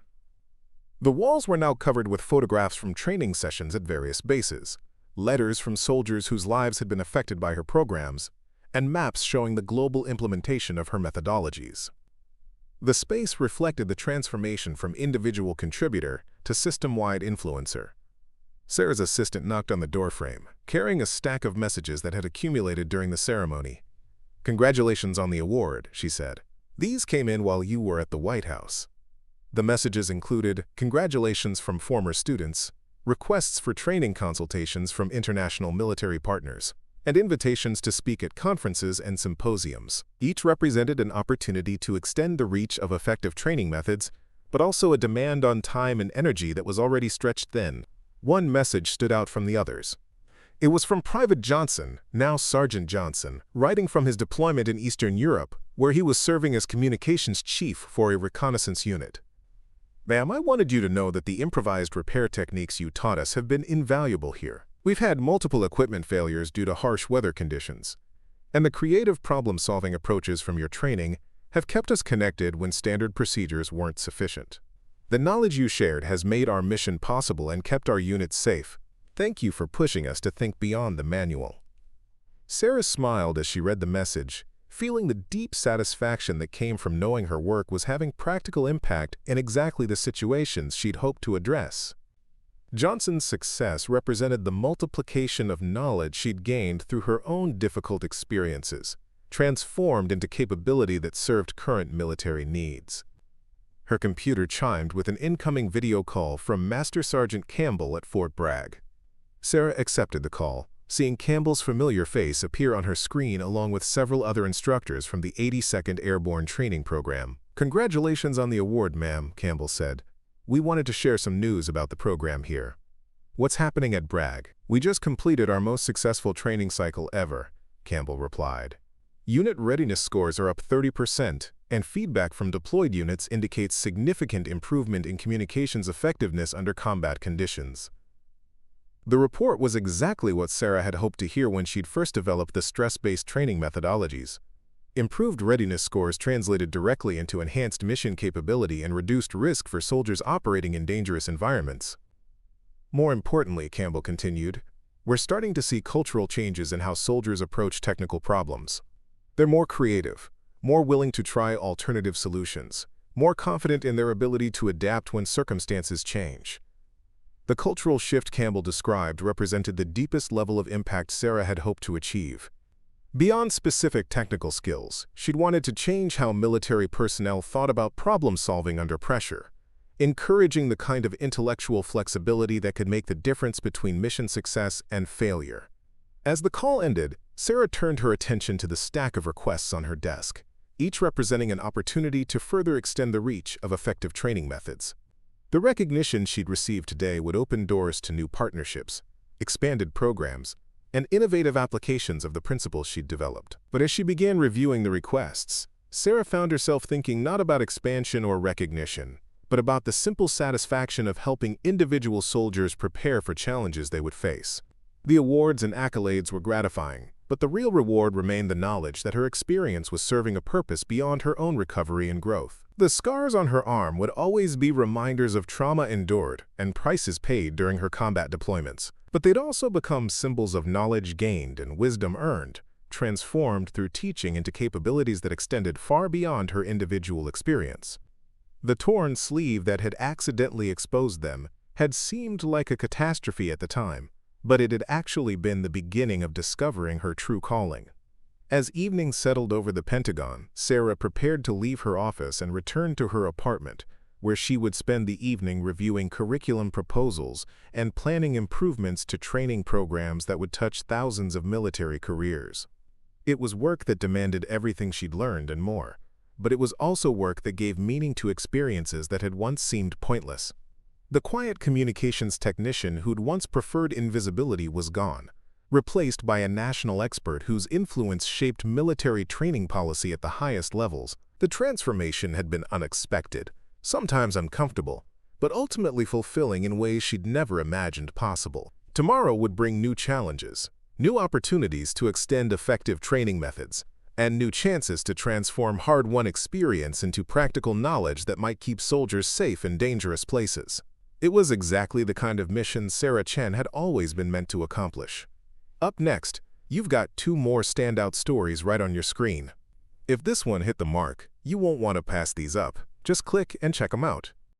[SPEAKER 1] The walls were now covered with photographs from training sessions at various bases, letters from soldiers whose lives had been affected by her programs, and maps showing the global implementation of her methodologies. The space reflected the transformation from individual contributor to system-wide influencer. Sarah's assistant knocked on the doorframe, carrying a stack of messages that had accumulated during the ceremony. "Congratulations on the award," she said. "These came in while you were at the White House." The messages included, "Congratulations from former students," requests for training consultations from international military partners, and invitations to speak at conferences and symposiums. Each represented an opportunity to extend the reach of effective training methods, but also a demand on time and energy that was already stretched thin. One message stood out from the others. It was from Private Johnson, now Sergeant Johnson, writing from his deployment in Eastern Europe, where he was serving as communications chief for a reconnaissance unit. "Ma'am, I wanted you to know that the improvised repair techniques you taught us have been invaluable here. We've had multiple equipment failures due to harsh weather conditions, and the creative problem-solving approaches from your training have kept us connected when standard procedures weren't sufficient. The knowledge you shared has made our mission possible and kept our units safe. Thank you for pushing us to think beyond the manual." Sarah smiled as she read the message, feeling the deep satisfaction that came from knowing her work was having practical impact in exactly the situations she'd hoped to address. Johnson's success represented the multiplication of knowledge she'd gained through her own difficult experiences, transformed into capability that served current military needs. Her computer chimed with an incoming video call from Master Sergeant Campbell at Fort Bragg. Sarah accepted the call, seeing Campbell's familiar face appear on her screen along with several other instructors from the 82nd Airborne Training Program. "Congratulations on the award, ma'am," Campbell said. "We wanted to share some news about the program here." "What's happening at Bragg?" "We just completed our most successful training cycle ever," Campbell replied. "Unit readiness scores are up 30%, and feedback from deployed units indicates significant improvement in communications effectiveness under combat conditions." The report was exactly what Sarah had hoped to hear when she'd first developed the stress-based training methodologies. Improved readiness scores translated directly into enhanced mission capability and reduced risk for soldiers operating in dangerous environments. "More importantly," Campbell continued, "we're starting to see cultural changes in how soldiers approach technical problems. They're more creative, more willing to try alternative solutions, more confident in their ability to adapt when circumstances change." The cultural shift Campbell described represented the deepest level of impact Sarah had hoped to achieve. Beyond specific technical skills, she'd wanted to change how military personnel thought about problem-solving under pressure, encouraging the kind of intellectual flexibility that could make the difference between mission success and failure. As the call ended, Sarah turned her attention to the stack of requests on her desk, each representing an opportunity to further extend the reach of effective training methods. The recognition she'd received today would open doors to new partnerships, expanded programs, and innovative applications of the principles she'd developed. But as she began reviewing the requests, Sarah found herself thinking not about expansion or recognition, but about the simple satisfaction of helping individual soldiers prepare for challenges they would face. The awards and accolades were gratifying, but the real reward remained the knowledge that her experience was serving a purpose beyond her own recovery and growth. The scars on her arm would always be reminders of trauma endured and prices paid during her combat deployments, but they'd also become symbols of knowledge gained and wisdom earned, transformed through teaching into capabilities that extended far beyond her individual experience. The torn sleeve that had accidentally exposed them had seemed like a catastrophe at the time, but it had actually been the beginning of discovering her true calling. As evening settled over the Pentagon, Sarah prepared to leave her office and return to her apartment, where she would spend the evening reviewing curriculum proposals and planning improvements to training programs that would touch thousands of military careers. It was work that demanded everything she'd learned and more, but it was also work that gave meaning to experiences that had once seemed pointless. The quiet communications technician who'd once preferred invisibility was gone, replaced by a national expert whose influence shaped military training policy at the highest levels. The transformation had been unexpected, sometimes uncomfortable, but ultimately fulfilling in ways she'd never imagined possible. Tomorrow would bring new challenges, new opportunities to extend effective training methods, and new chances to transform hard-won experience into practical knowledge that might keep soldiers safe in dangerous places. It was exactly the kind of mission Sarah Chen had always been meant to accomplish. Up next, you've got 2 more standout stories right on your screen. If this one hit the mark, you won't want to pass these up. Just click and check them out.